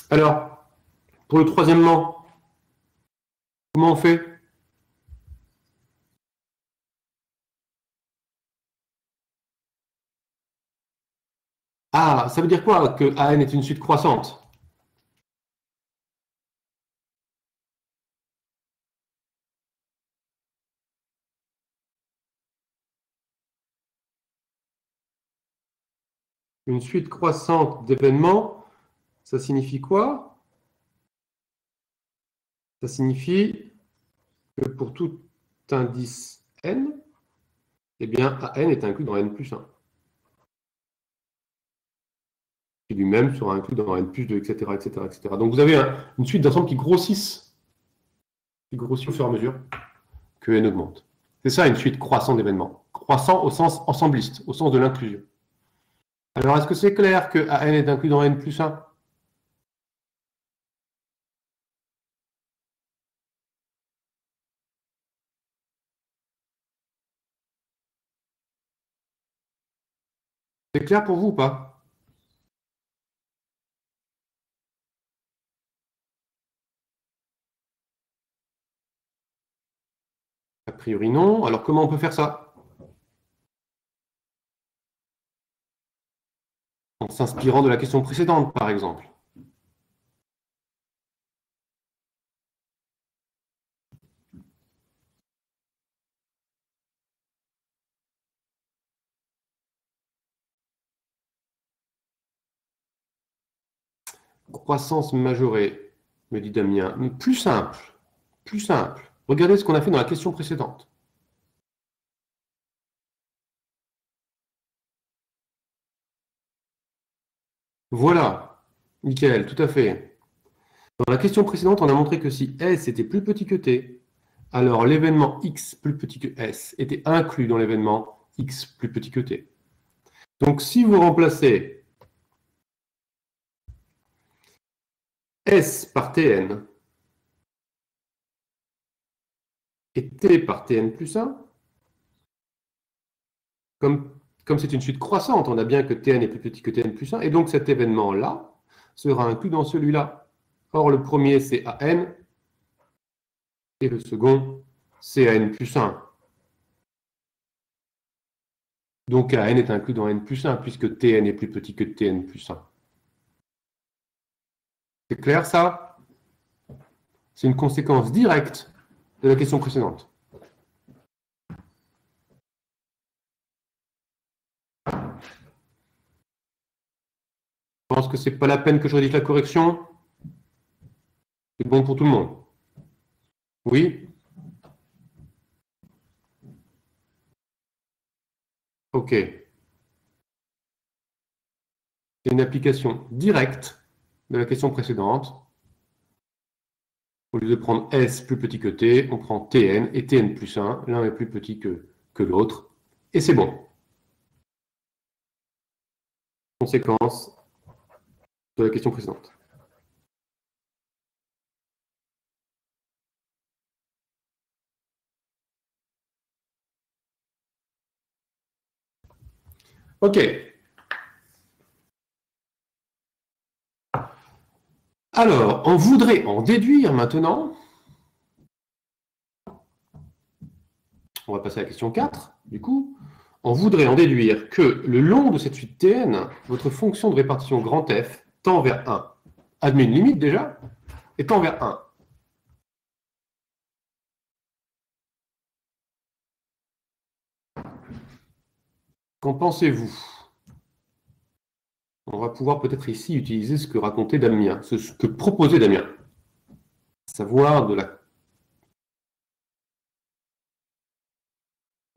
Alors, pour le troisièmement, comment on fait? Ah, ça veut dire quoi que AN est une suite croissante? Une suite croissante d'événements, ça signifie quoi? Ça signifie que pour tout indice n, eh bien, AN est inclus dans n plus 1. Qui lui-même sera inclus dans n plus 2, etc., etc., etc. Donc vous avez une suite d'ensembles qui grossissent au fur et à mesure que n augmente. C'est ça une suite croissante d'événements. Croissant au sens ensembliste, au sens de l'inclusion. Alors, est-ce que c'est clair que AN est inclus dans n plus 1? C'est clair pour vous ou pas? A priori non. Alors comment on peut faire ça? En s'inspirant de la question précédente, par exemple. Croissance majorée, me dit Damien. Plus simple. Plus simple. Regardez ce qu'on a fait dans la question précédente. Voilà, Michael, tout à fait. Dans la question précédente, on a montré que si S était plus petit que T, alors l'événement X plus petit que S était inclus dans l'événement X plus petit que T. Donc si vous remplacez S par Tn et T par Tn plus 1, comme c'est une suite croissante, on a bien que Tn est plus petit que Tn plus 1, et donc cet événement-là sera inclus dans celui-là. Or, le premier, c'est An, et le second, c'est An plus 1. Donc An est inclus dans N plus 1, puisque Tn est plus petit que Tn plus 1. C'est clair, ça? C'est une conséquence directe de la question précédente. Je pense que ce n'est pas la peine que je rédige la correction. C'est bon pour tout le monde. Oui? OK. C'est une application directe de la question précédente. Au lieu de prendre S plus petit que T, on prend Tn et Tn plus 1. L'un est plus petit que l'autre. Et c'est bon. Conséquence de la question précédente. OK. Alors, on voudrait en déduire maintenant. On va passer à la question 4, du coup. On voudrait en déduire que le long de cette suite Tn, votre fonction de répartition grand F tend vers 1. Admet une limite déjà, et tend vers 1. Qu'en pensez-vous? On va pouvoir peut-être ici utiliser ce que racontait Damien, ce que proposait Damien. Savoir de la...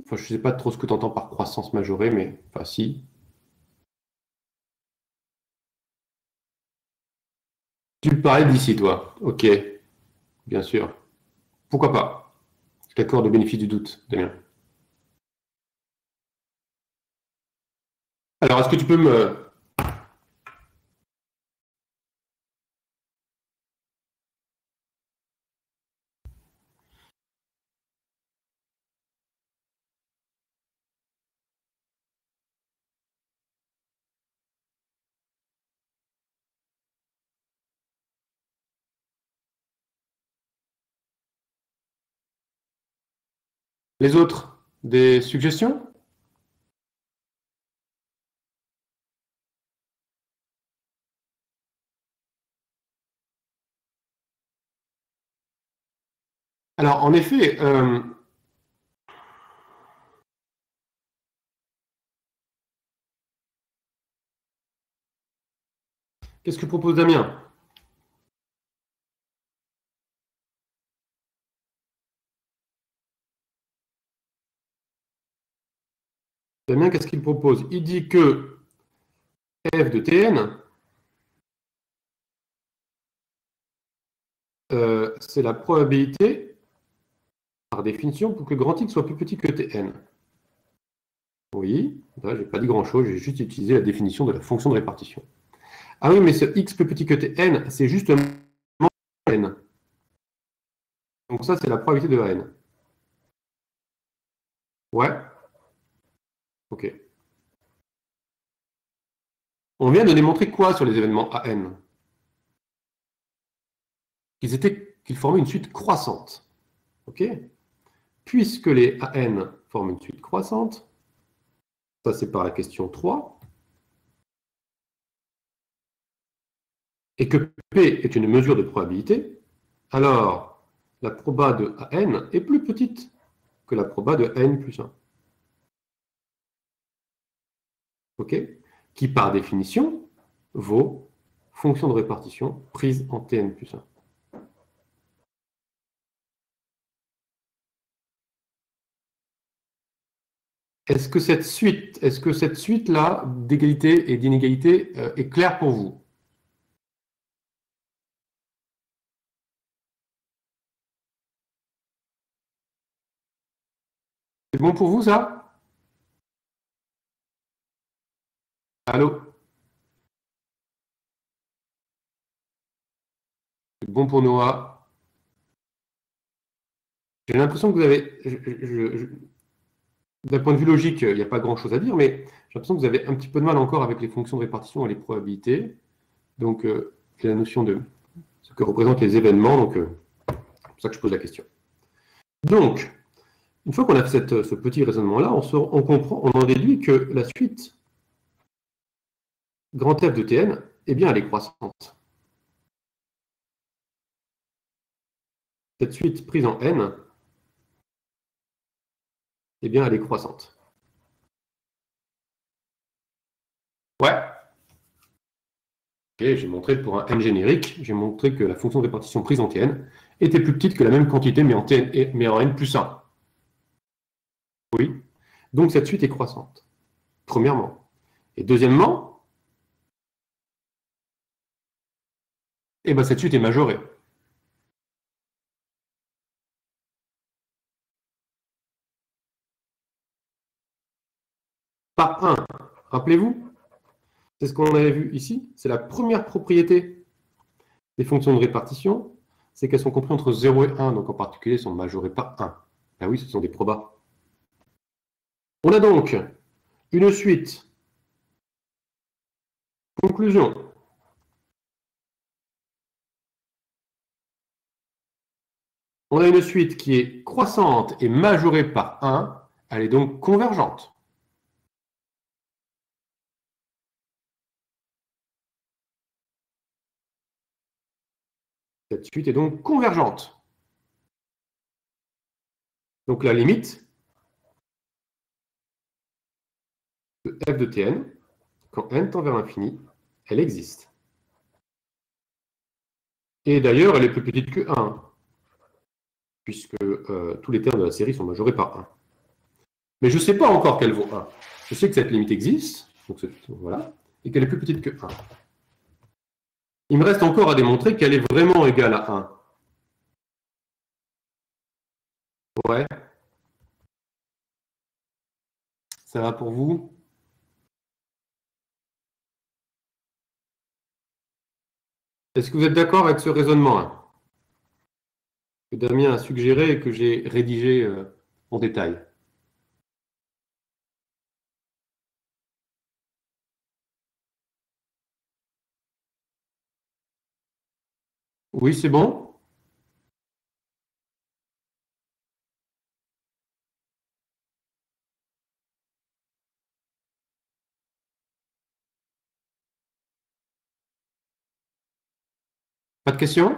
Enfin, je ne sais pas trop ce que tu entends par croissance majorée, mais enfin si. Tu parlais d'ici, toi. Ok, bien sûr. Pourquoi pas? Je t'accorde le bénéfice du doute, Damien. Alors, est-ce que tu peux me... Les autres, des suggestions? Alors, en effet, qu'est-ce que propose Damien? Damien, qu'est-ce qu'il propose? Il dit que f de Tn, c'est la probabilité, par définition, pour que grand X soit plus petit que Tn. Oui, là, je n'ai pas dit grand-chose, j'ai juste utilisé la définition de la fonction de répartition. Ah oui, mais ce x plus petit que Tn, c'est justement n. Donc ça, c'est la probabilité de n. Ouais. Ok. On vient de démontrer quoi sur les événements AN? Qu'ils formaient une suite croissante. Ok. Puisque les AN forment une suite croissante, ça c'est par la question 3, et que P est une mesure de probabilité, alors la proba de AN est plus petite que la proba de N plus 1. Ok. Qui par définition vaut fonction de répartition prise en Tn plus 1. Est-ce que cette suite-là d'égalité et d'inégalité est claire pour vous? C'est bon pour vous, ça? Allô? C'est bon pour Noah? J'ai l'impression que vous avez... D'un point de vue logique, il n'y a pas grand-chose à dire, mais j'ai l'impression que vous avez un petit peu de mal encore avec les fonctions de répartition et les probabilités. Donc, et la notion de ce que représentent les événements. Donc, c'est pour ça que je pose la question. Donc, une fois qu'on a fait ce petit raisonnement-là, on comprend, on en déduit que la suite grand F de Tn, eh bien, elle est croissante. Cette suite prise en n, eh bien, elle est croissante. Ouais. Et j'ai montré pour un n générique, j'ai montré que la fonction de répartition prise en Tn était plus petite que la même quantité, mais en n plus 1. Oui. Donc, cette suite est croissante, premièrement. Et deuxièmement, eh ben, cette suite est majorée. Par 1. Rappelez-vous, c'est ce qu'on avait vu ici. C'est la première propriété des fonctions de répartition, c'est qu'elles sont comprises entre 0 et 1, donc en particulier, elles sont majorées par 1. Ah oui, ce sont des probas. On a donc une suite. Conclusion. On a une suite qui est croissante et majorée par 1. Elle est donc convergente. Cette suite est donc convergente. Donc la limite de f de Tn, quand n tend vers l'infini, elle existe. Et d'ailleurs, elle est plus petite que 1, puisque tous les termes de la série sont majorés par 1. Mais je ne sais pas encore qu'elle vaut 1. Je sais que cette limite existe, donc voilà, et qu'elle est plus petite que 1. Il me reste encore à démontrer qu'elle est vraiment égale à 1. Ouais. Ça va pour vous? Est-ce que vous êtes d'accord avec ce raisonnement que Damien a suggéré et que j'ai rédigé en détail? Oui, c'est bon? Pas de questions?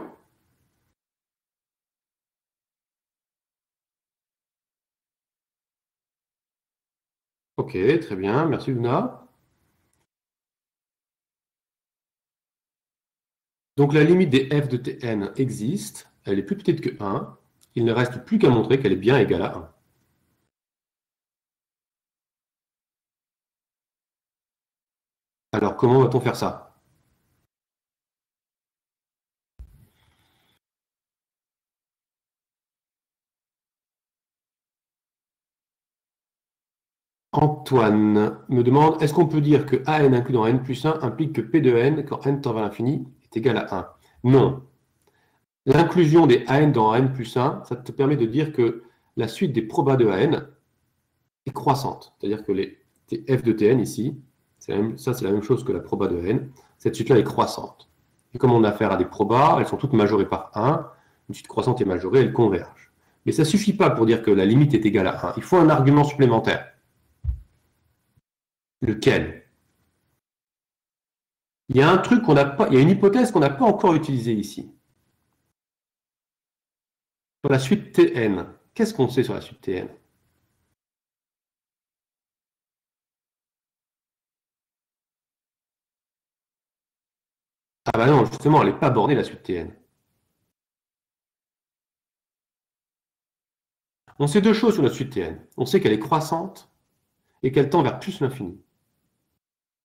Ok, très bien. Merci, Luna. Donc la limite des f de Tn existe. Elle est plus petite que 1. Il ne reste plus qu'à montrer qu'elle est bien égale à 1. Alors, comment va-t-on faire ça? Antoine me demande, est-ce qu'on peut dire que an inclus dans n plus 1 implique que p de n, quand n tend vers l'infini, est égal à 1? Non. L'inclusion des an dans n plus 1, ça te permet de dire que la suite des probas de an est croissante. C'est-à-dire que les f de Tn ici, ça c'est la même chose que la proba de n, cette suite-là est croissante. Et comme on a affaire à des probas, elles sont toutes majorées par 1, une suite croissante est majorée, elles convergent. Mais ça ne suffit pas pour dire que la limite est égale à 1. Il faut un argument supplémentaire. Lequel? Il y a un truc qu'on n'a pas, il y a une hypothèse qu'on n'a pas encore utilisée ici. Sur la suite Tn. Qu'est-ce qu'on sait sur la suite Tn? Ah bah non, justement, elle n'est pas bornée la suite Tn. On sait deux choses sur la suite Tn. On sait qu'elle est croissante et qu'elle tend vers plus l'infini.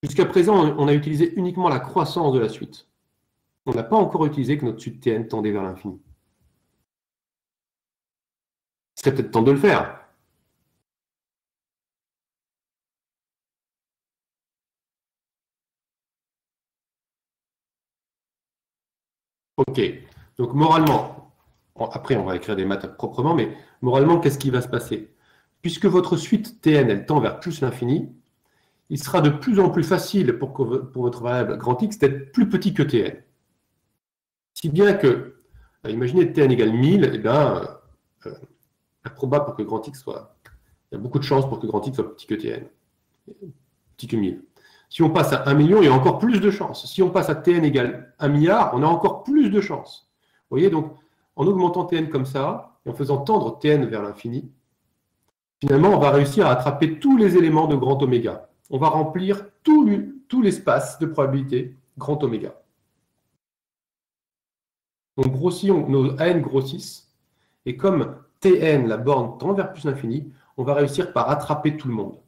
Jusqu'à présent, on a utilisé uniquement la croissance de la suite. On n'a pas encore utilisé que notre suite Tn tendait vers l'infini. Il serait peut-être temps de le faire. Ok, donc moralement, après on va écrire des maths proprement, mais moralement, qu'est-ce qui va se passer? Puisque votre suite Tn, elle tend vers plus l'infini, il sera de plus en plus facile pour votre variable grand X d'être plus petit que Tn. Si bien que, imaginez Tn égale 1000, eh bien, probable pour que grand X soit... Il y a beaucoup de chances pour que grand X soit petit que Tn, petit que 1000. Si on passe à 1 million, il y a encore plus de chances. Si on passe à Tn égale 1 milliard, on a encore plus de chances. Vous voyez, donc, en augmentant Tn comme ça, et en faisant tendre Tn vers l'infini, finalement, on va réussir à attraper tous les éléments de grand oméga. On va remplir tout l'espace de probabilité grand oméga. Donc, nos AN grossissent, et comme Tn, la borne, tend vers plus l'infini, on va réussir par attraper tout le monde.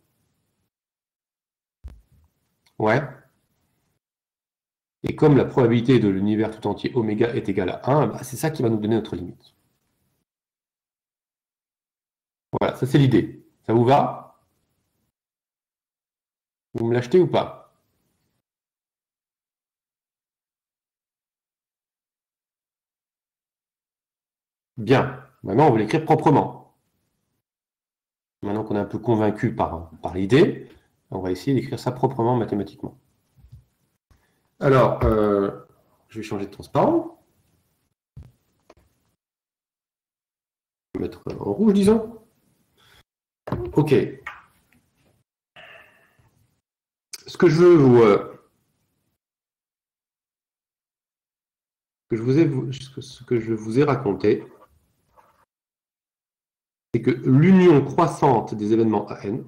Ouais. Et comme la probabilité de l'univers tout entier oméga est égale à 1, bah, c'est ça qui va nous donner notre limite. Voilà, ça c'est l'idée. Ça vous va? Vous me l'achetez ou pas? Bien. Maintenant, on va l'écrire proprement. Maintenant qu'on est un peu convaincu par l'idée, on va essayer d'écrire ça proprement mathématiquement. Alors, je vais changer de transparent. Je vais mettre en rouge, disons. OK. Ce que je vous ai raconté, c'est que l'union croissante des événements AN,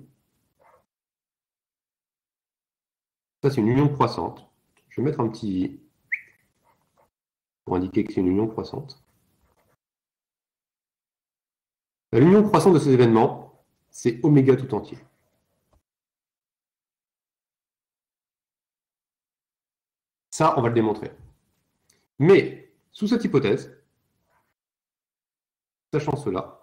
ça c'est une union croissante. Je vais mettre un petit pour indiquer que c'est une union croissante. L'union croissante de ces événements, c'est oméga tout entier. Ça, on va le démontrer. Mais, sous cette hypothèse, sachant cela,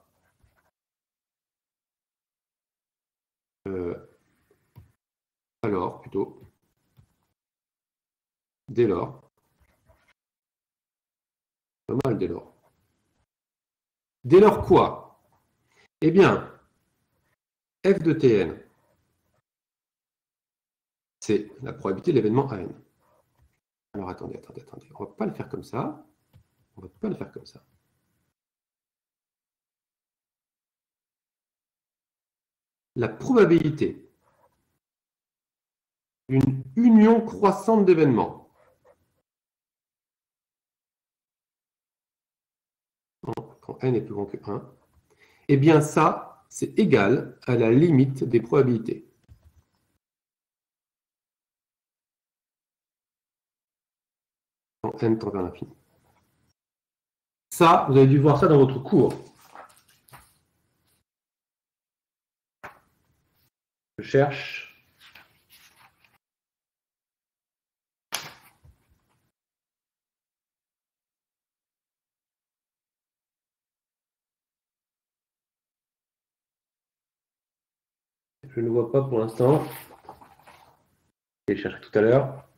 alors, plutôt, dès lors, pas mal dès lors. Dès lors quoi? Eh bien, f de Tn, c'est la probabilité de l'événement AN. Alors attendez, on ne va pas le faire comme ça. On ne va pas le faire comme ça. La probabilité d'une union croissante d'événements quand n est plus grand que 1, eh bien ça, c'est égal à la limite des probabilités. Quand n tend vers l'infini. Ça, vous avez dû voir ça dans votre cours. Je cherche. Je ne le vois pas pour l'instant. Je vais le chercher tout à l'heure.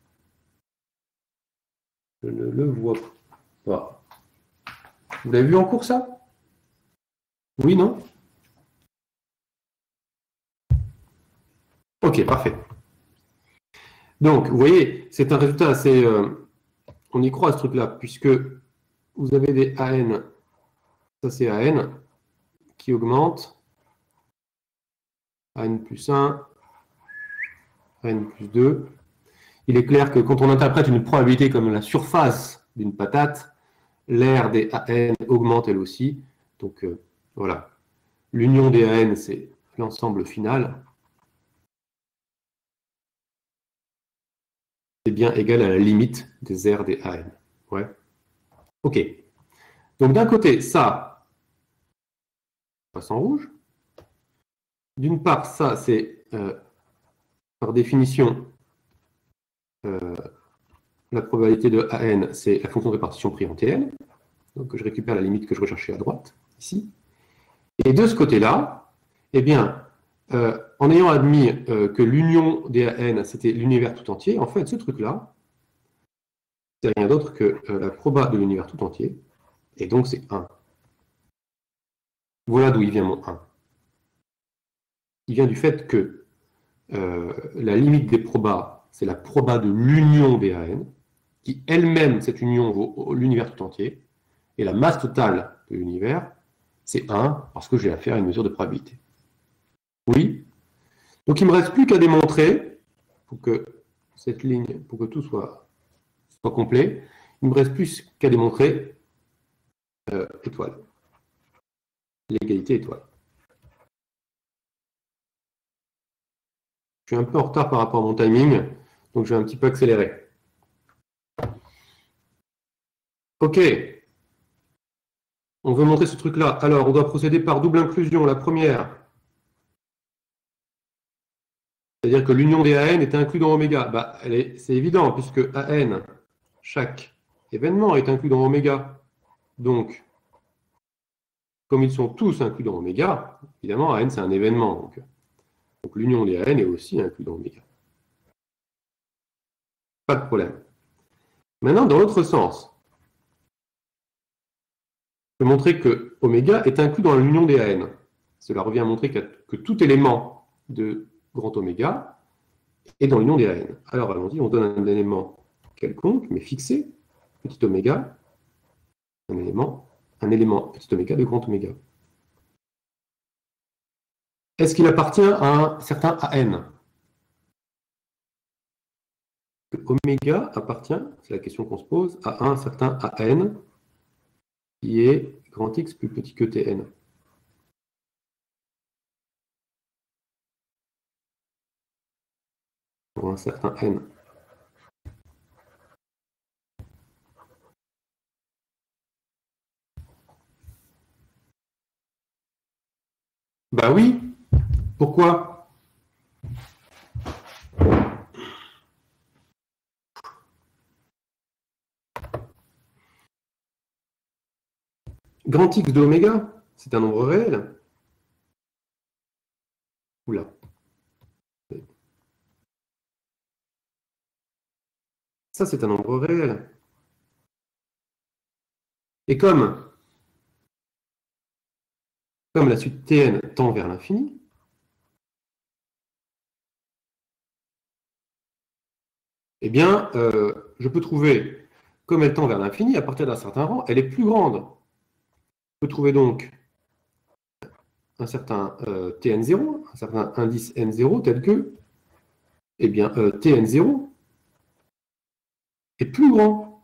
Je ne le vois pas. Vous l'avez vu en cours, ça? Oui, non? Ok, parfait. Donc, vous voyez, c'est un résultat assez... on y croit à ce truc-là, puisque vous avez des AN, ça c'est AN, qui augmentent. AN plus 1, AN plus 2. Il est clair que quand on interprète une probabilité comme la surface d'une patate, l'aire des AN augmente elle aussi. Donc, voilà. L'union des AN, c'est l'ensemble final. C'est bien égal à la limite des aires des AN. Ouais. OK. Donc, d'un côté, ça passe en rouge. D'une part, ça, c'est par définition, la probabilité de AN, c'est la fonction de répartition pris en TN. Donc je récupère la limite que je recherchais à droite, ici. Et de ce côté-là, eh bien, en ayant admis que l'union des AN, c'était l'univers tout entier, en fait, ce truc-là, c'est rien d'autre que la proba de l'univers tout entier, et donc c'est 1. Voilà d'où il vient mon 1. Il vient du fait que la limite des probas, c'est la proba de l'union des AN, qui elle-même, cette union, vaut l'univers tout entier, et la masse totale de l'univers, c'est 1, parce que j'ai affaire à une mesure de probabilité. Oui. Donc il ne me reste plus qu'à démontrer, pour que cette ligne, pour que tout soit complet, il ne me reste plus qu'à démontrer étoile. L'égalité étoile. Je suis un peu en retard par rapport à mon timing, donc je vais un petit peu accélérer. OK. On veut montrer ce truc-là. Alors, on doit procéder par double inclusion. La première, c'est-à-dire que l'union des AN est inclus dans oméga. Bah, c'est évident, puisque AN, chaque événement est inclus dans oméga. Donc, comme ils sont tous inclus dans oméga, évidemment, AN, c'est un événement. Donc l'union des AN est aussi inclus dans oméga. Pas de problème. Maintenant, dans l'autre sens, je vais montrer que oméga est inclus dans l'union des AN. Cela revient à montrer que tout élément de grand oméga est dans l'union des AN. Alors, allons-y, on donne un élément quelconque, mais fixé, petit oméga, un élément petit oméga de grand oméga. Est-ce qu'il appartient à un certain AN? Oméga appartient, c'est la question qu'on se pose, à un certain AN qui est grand X plus petit que Tn. Pour un certain N. Bah oui. Pourquoi? Grand X de oméga, c'est un nombre réel. Oula. Ça, c'est un nombre réel. Et comme la suite Tn tend vers l'infini, eh bien, je peux trouver, comme elle tend vers l'infini, à partir d'un certain rang, elle est plus grande. Je peux trouver donc un certain Tn0, un certain indice N0, tel que, eh bien, Tn0 est plus grand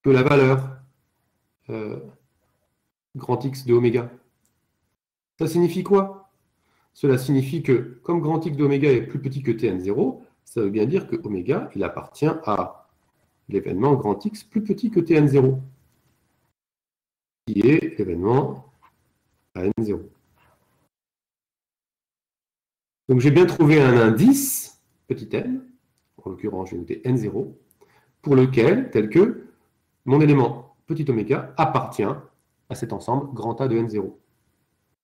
que la valeur grand X de oméga. Ça signifie quoi? Cela signifie que, comme grand X de oméga est plus petit que Tn0, ça veut bien dire que oméga, il appartient à l'événement grand X plus petit que Tn0, qui est l'événement à N0. Donc j'ai bien trouvé un indice, petit n, en l'occurrence je vais noter N0, pour lequel, tel que mon élément petit oméga appartient à cet ensemble grand A de N0.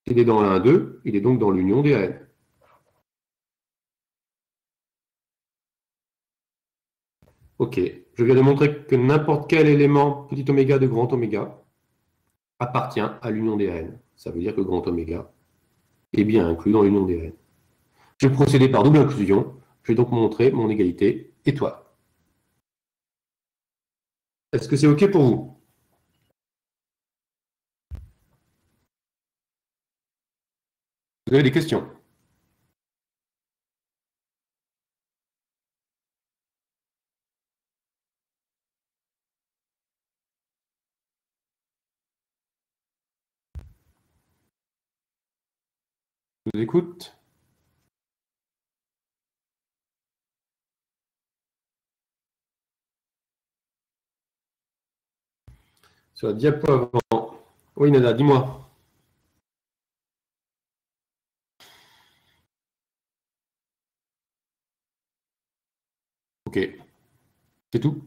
Il est dans la 1,2, il est donc dans l'union des AN. Ok, je viens de montrer que n'importe quel élément petit oméga de grand oméga appartient à l'union des AN. Ça veut dire que grand oméga est bien inclus dans l'union des AN. Je vais procéder par double inclusion. Je vais donc montrer mon égalité étoile. Est-ce que c'est OK pour vous? Vous avez des questions? Je vous écoute. Sur la diapo avant. Oui, Nada, dis-moi. C'est tout.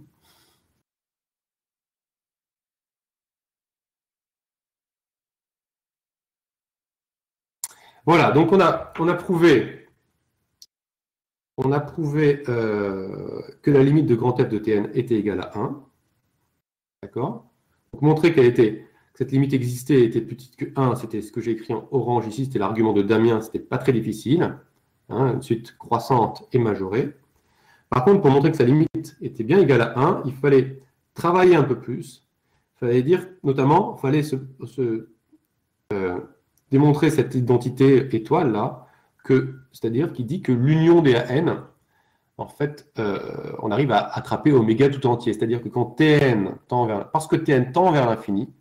Voilà, donc on a prouvé, que la limite de grand F de Tn était égale à 1. D'accord? Donc montrer que cette limite existait, était petite que 1, c'était ce que j'ai écrit en orange ici, c'était l'argument de Damien, c'était pas très difficile, hein, une suite croissante et majorée. Par contre, pour montrer que sa limite était bien égale à 1, il fallait travailler un peu plus. Il fallait dire, notamment, il fallait démontrer cette identité étoile-là, c'est-à-dire qui dit que l'union des AN, en fait, on arrive à attraper oméga tout entier. C'est-à-dire que quand Tn tend vers, parce que Tn tend vers l'infini,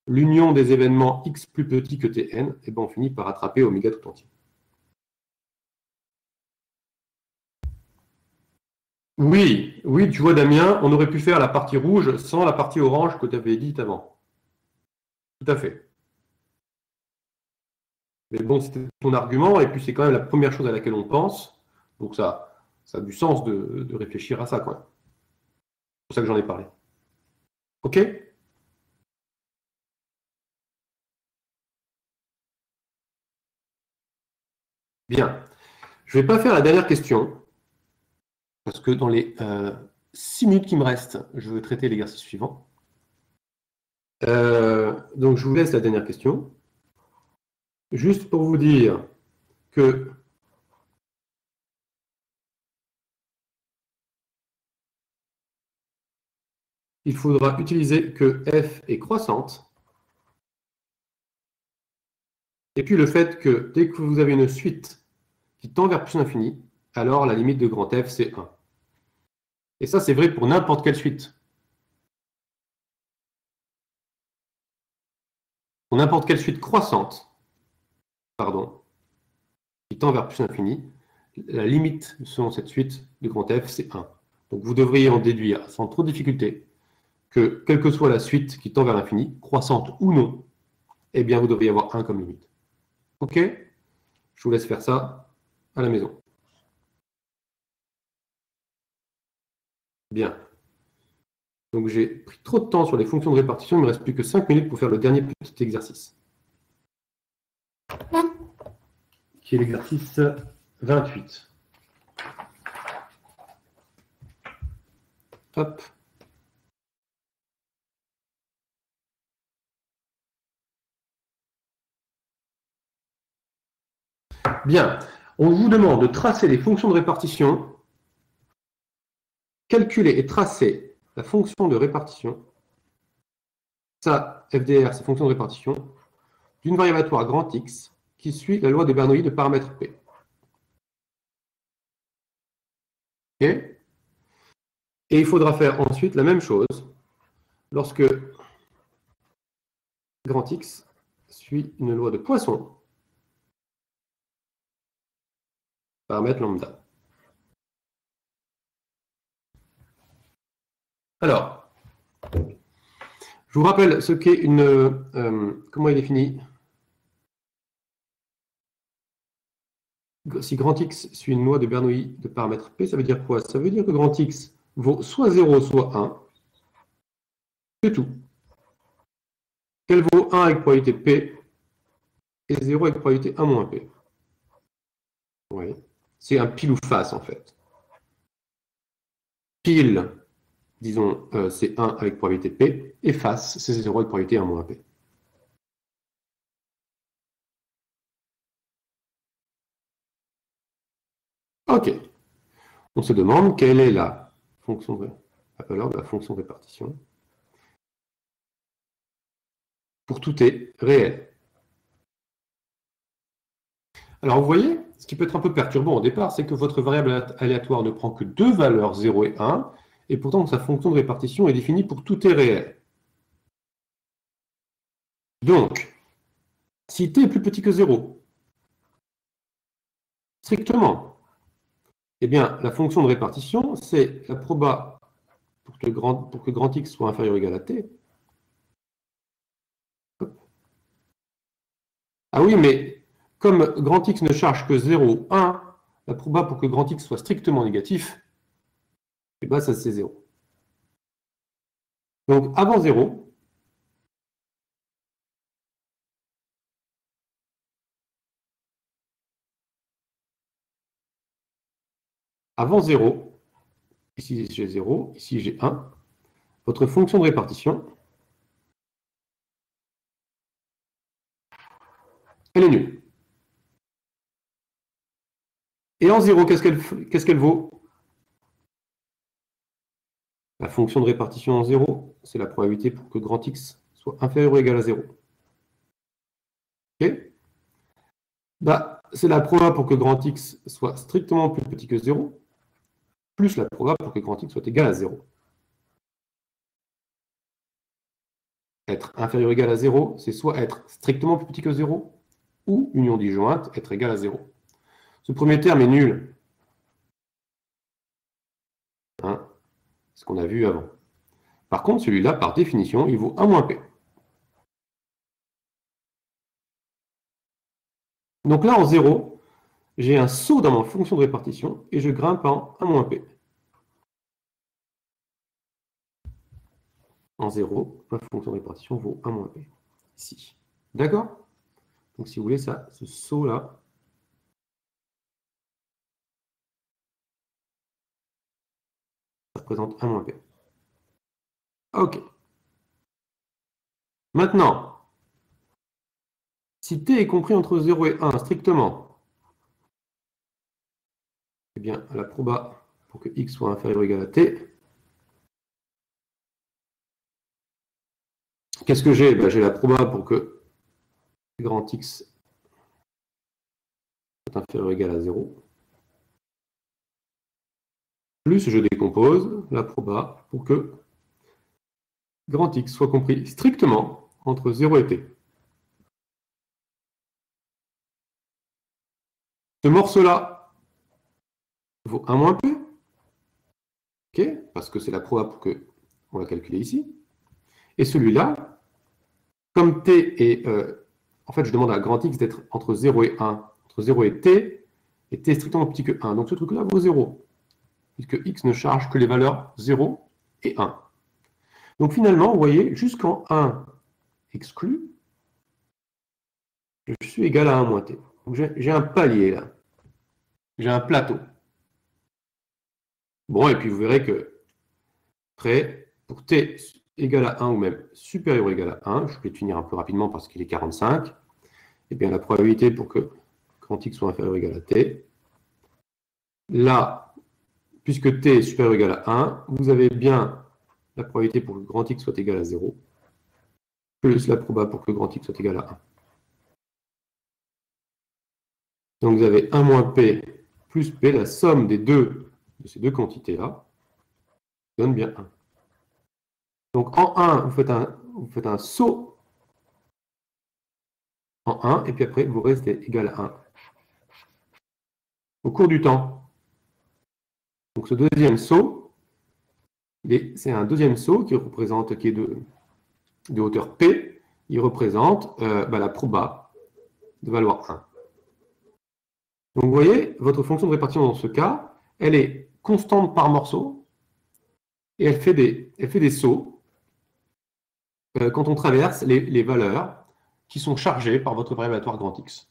l'union des événements x plus petits que Tn, eh ben, on finit par attraper oméga tout entier. Oui, oui, tu vois, Damien, on aurait pu faire la partie rouge sans la partie orange que tu avais dite avant. Tout à fait. Mais bon, c'était ton argument, et puis c'est quand même la première chose à laquelle on pense. Donc ça a du sens de réfléchir à ça, quoi. C'est pour ça que j'en ai parlé. OK? Bien. Je ne vais pas faire la dernière question, parce que dans les 6 minutes qui me restent, je veux traiter l'exercice suivant. Donc je vous laisse la dernière question. Juste pour vous dire que il faudra utiliser que f est croissante, et puis le fait que dès que vous avez une suite qui tend vers plus l'infini, alors la limite de grand F, c'est 1. Et ça, c'est vrai pour n'importe quelle suite. Pour n'importe quelle suite croissante, pardon, qui tend vers plus l'infini, la limite selon cette suite de grand F, c'est 1. Donc vous devriez en déduire sans trop de difficulté que, quelle que soit la suite qui tend vers l'infini, croissante ou non, eh bien vous devriez avoir 1 comme limite. OK? Je vous laisse faire ça à la maison. Bien. Donc j'ai pris trop de temps sur les fonctions de répartition, il ne me reste plus que 5 minutes pour faire le dernier petit exercice, qui est l'exercice 28. Hop. Bien. On vous demande de tracer les fonctions de répartition, calculer et tracer la fonction de répartition, ça, FDR, c'est fonction de répartition, d'une variable aléatoire grand X qui suit la loi de Bernoulli de paramètre P. OK? Et il faudra faire ensuite la même chose lorsque grand X suit une loi de Poisson, paramètre lambda. Alors, je vous rappelle ce qu'est une... comment il est défini? Si grand X suit une loi de Bernoulli de paramètre P, ça veut dire quoi? Ça veut dire que grand X vaut soit 0, soit 1. C'est tout. Qu'elle vaut 1 avec probabilité P et 0 avec probabilité 1 moins P. Oui. C'est un pile ou face, en fait. Pile, disons, c'est 1 avec probabilité P, et face, c'est 0 avec probabilité 1 moins P. OK. On se demande quelle est la valeur de la fonction de répartition pour tout est réel. Alors, vous voyez, ce qui peut être un peu perturbant au départ, c'est que votre variable aléatoire ne prend que 2 valeurs, 0 et 1, et pourtant sa fonction de répartition est définie pour tout est réel. Donc, si t est plus petit que 0, strictement, eh bien, la fonction de répartition, c'est la proba pour que grand X soit inférieur ou égal à t. Ah oui, mais comme grand X ne charge que 0, 1, la proba pour que grand X soit strictement négatif, Et bien, ça, c'est 0. Donc, avant 0, ici j'ai 0, ici j'ai 1, votre fonction de répartition, elle est nulle. Et en 0, qu'est-ce qu'elle vaut? La fonction de répartition en 0, c'est la probabilité pour que grand X soit inférieur ou égal à 0. Ok? Bah, c'est la probabilité pour que grand X soit strictement plus petit que 0, plus la probabilité pour que grand X soit égal à 0. Être inférieur ou égal à 0, c'est soit être strictement plus petit que 0, ou, union disjointe, être égal à 0. Ce premier terme est nul. Hein, ce qu'on a vu avant. Par contre, celui-là, par définition, il vaut 1 moins P. Donc là, en 0, j'ai un saut dans ma fonction de répartition et je grimpe en 1 moins P. En 0, ma fonction de répartition vaut 1 moins P. Ici. D'accord? Donc si vous voulez, ça, ce saut-là, ça représente 1 moins P. OK. Maintenant, si t est compris entre 0 et 1 strictement, eh bien, la proba pour que x soit inférieur ou égal à t, qu'est-ce que j'ai? Ben, j'ai la proba pour que grand x soit inférieur ou égal à 0. Plus je décompose la proba pour que grand X soit compris strictement entre 0 et t. Ce morceau-là vaut 1 moins p, okay, parce que c'est la proba pour que on va calculer ici. Et celui-là, comme t est... en fait, je demande à grand X d'être entre 0 et 1, entre 0 et t est strictement plus petit que 1. Donc ce truc-là vaut 0, puisque X ne charge que les valeurs 0 et 1. Donc finalement, vous voyez, jusqu'en 1 exclu, je suis égal à 1 moins t. Donc j'ai un palier là. J'ai un plateau. Bon, et puis vous verrez que, après, pour t égal à 1 ou même supérieur ou égal à 1, je vais finir un peu rapidement parce qu'il est 45, et bien la probabilité pour que grand X soit inférieur ou égal à t, là, puisque t est supérieur ou égal à 1, vous avez bien la probabilité pour que grand X soit égal à 0, plus la probabilité pour que grand X soit égal à 1. Donc vous avez 1 moins p plus p, la somme des deux de ces deux quantités-là, donne bien 1. Donc en 1, vous faites un saut en 1, et puis après, vous restez égal à 1 au cours du temps. Donc ce deuxième saut, c'est un deuxième saut qui est de hauteur P, il représente la proba de valoir 1. Donc vous voyez, votre fonction de répartition dans ce cas, elle est constante par morceau, et elle fait des sauts quand on traverse les valeurs qui sont chargées par votre variable aléatoire grand X.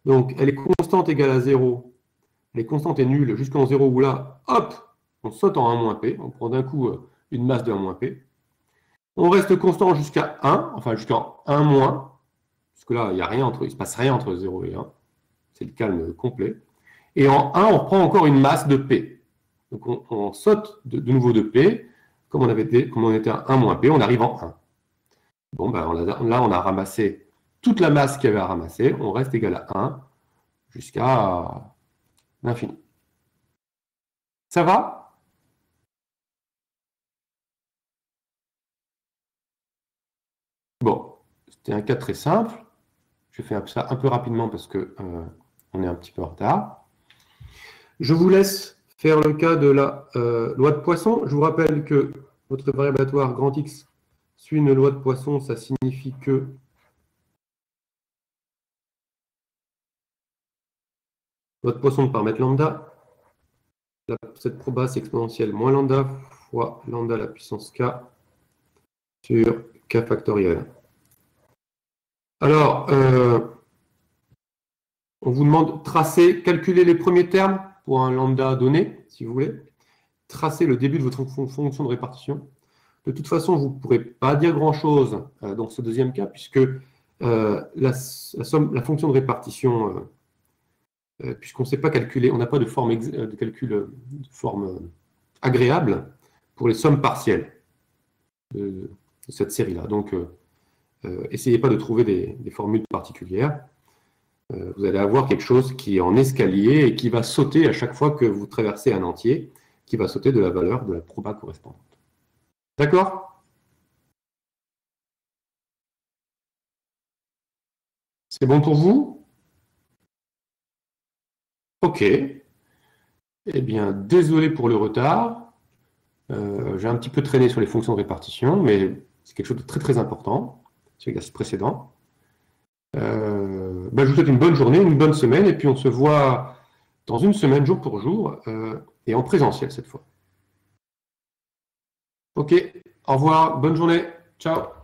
Donc elle est constante égale à 0, elle est constante et nulle jusqu'en 0 où là, hop, on saute en 1 moins P, on prend d'un coup une masse de 1 moins P. On reste constant jusqu'à 1, enfin jusqu'à 1 moins, parce que là, il ne se passe rien entre 0 et 1. C'est le calme complet. Et en 1, on prend encore une masse de P. Donc on saute de nouveau de P, comme on était à 1 moins P, on arrive en 1. Bon, ben, là, on a ramassé toute la masse qu'il y avait à ramasser, on reste égal à 1 jusqu'à l'infini. Ça va? Bon, c'était un cas très simple. Je fais ça un peu rapidement parce que on est un petit peu en retard. Je vous laisse faire le cas de la loi de Poisson. Je vous rappelle que votre variable aléatoire grand X suit une loi de Poisson. Ça signifie que loi de Poisson de paramètre lambda, cette proba, c'est exponentielle moins lambda fois lambda à la puissance k sur k factoriel. Alors, on vous demande tracer, calculer les premiers termes pour un lambda donné, si vous voulez. Tracer le début de votre fonction de répartition. De toute façon, vous ne pourrez pas dire grand-chose dans ce deuxième cas, puisque la fonction de répartition, puisqu'on ne sait pas calculer, on n'a pas de forme de calcul de forme agréable pour les sommes partielles de cette série-là. Donc, essayez pas de trouver des formules particulières. Vous allez avoir quelque chose qui est en escalier et qui va sauter à chaque fois que vous traversez un entier, qui va sauter de la valeur de la proba correspondante. D'accord? C'est bon pour vous? Ok. Eh bien, désolé pour le retard. J'ai un petit peu traîné sur les fonctions de répartition, mais c'est quelque chose de très très important, c'est l'exercice précédent. Je vous souhaite une bonne journée, une bonne semaine, et puis on se voit dans une semaine, jour pour jour, et en présentiel cette fois. Ok, au revoir, bonne journée, ciao.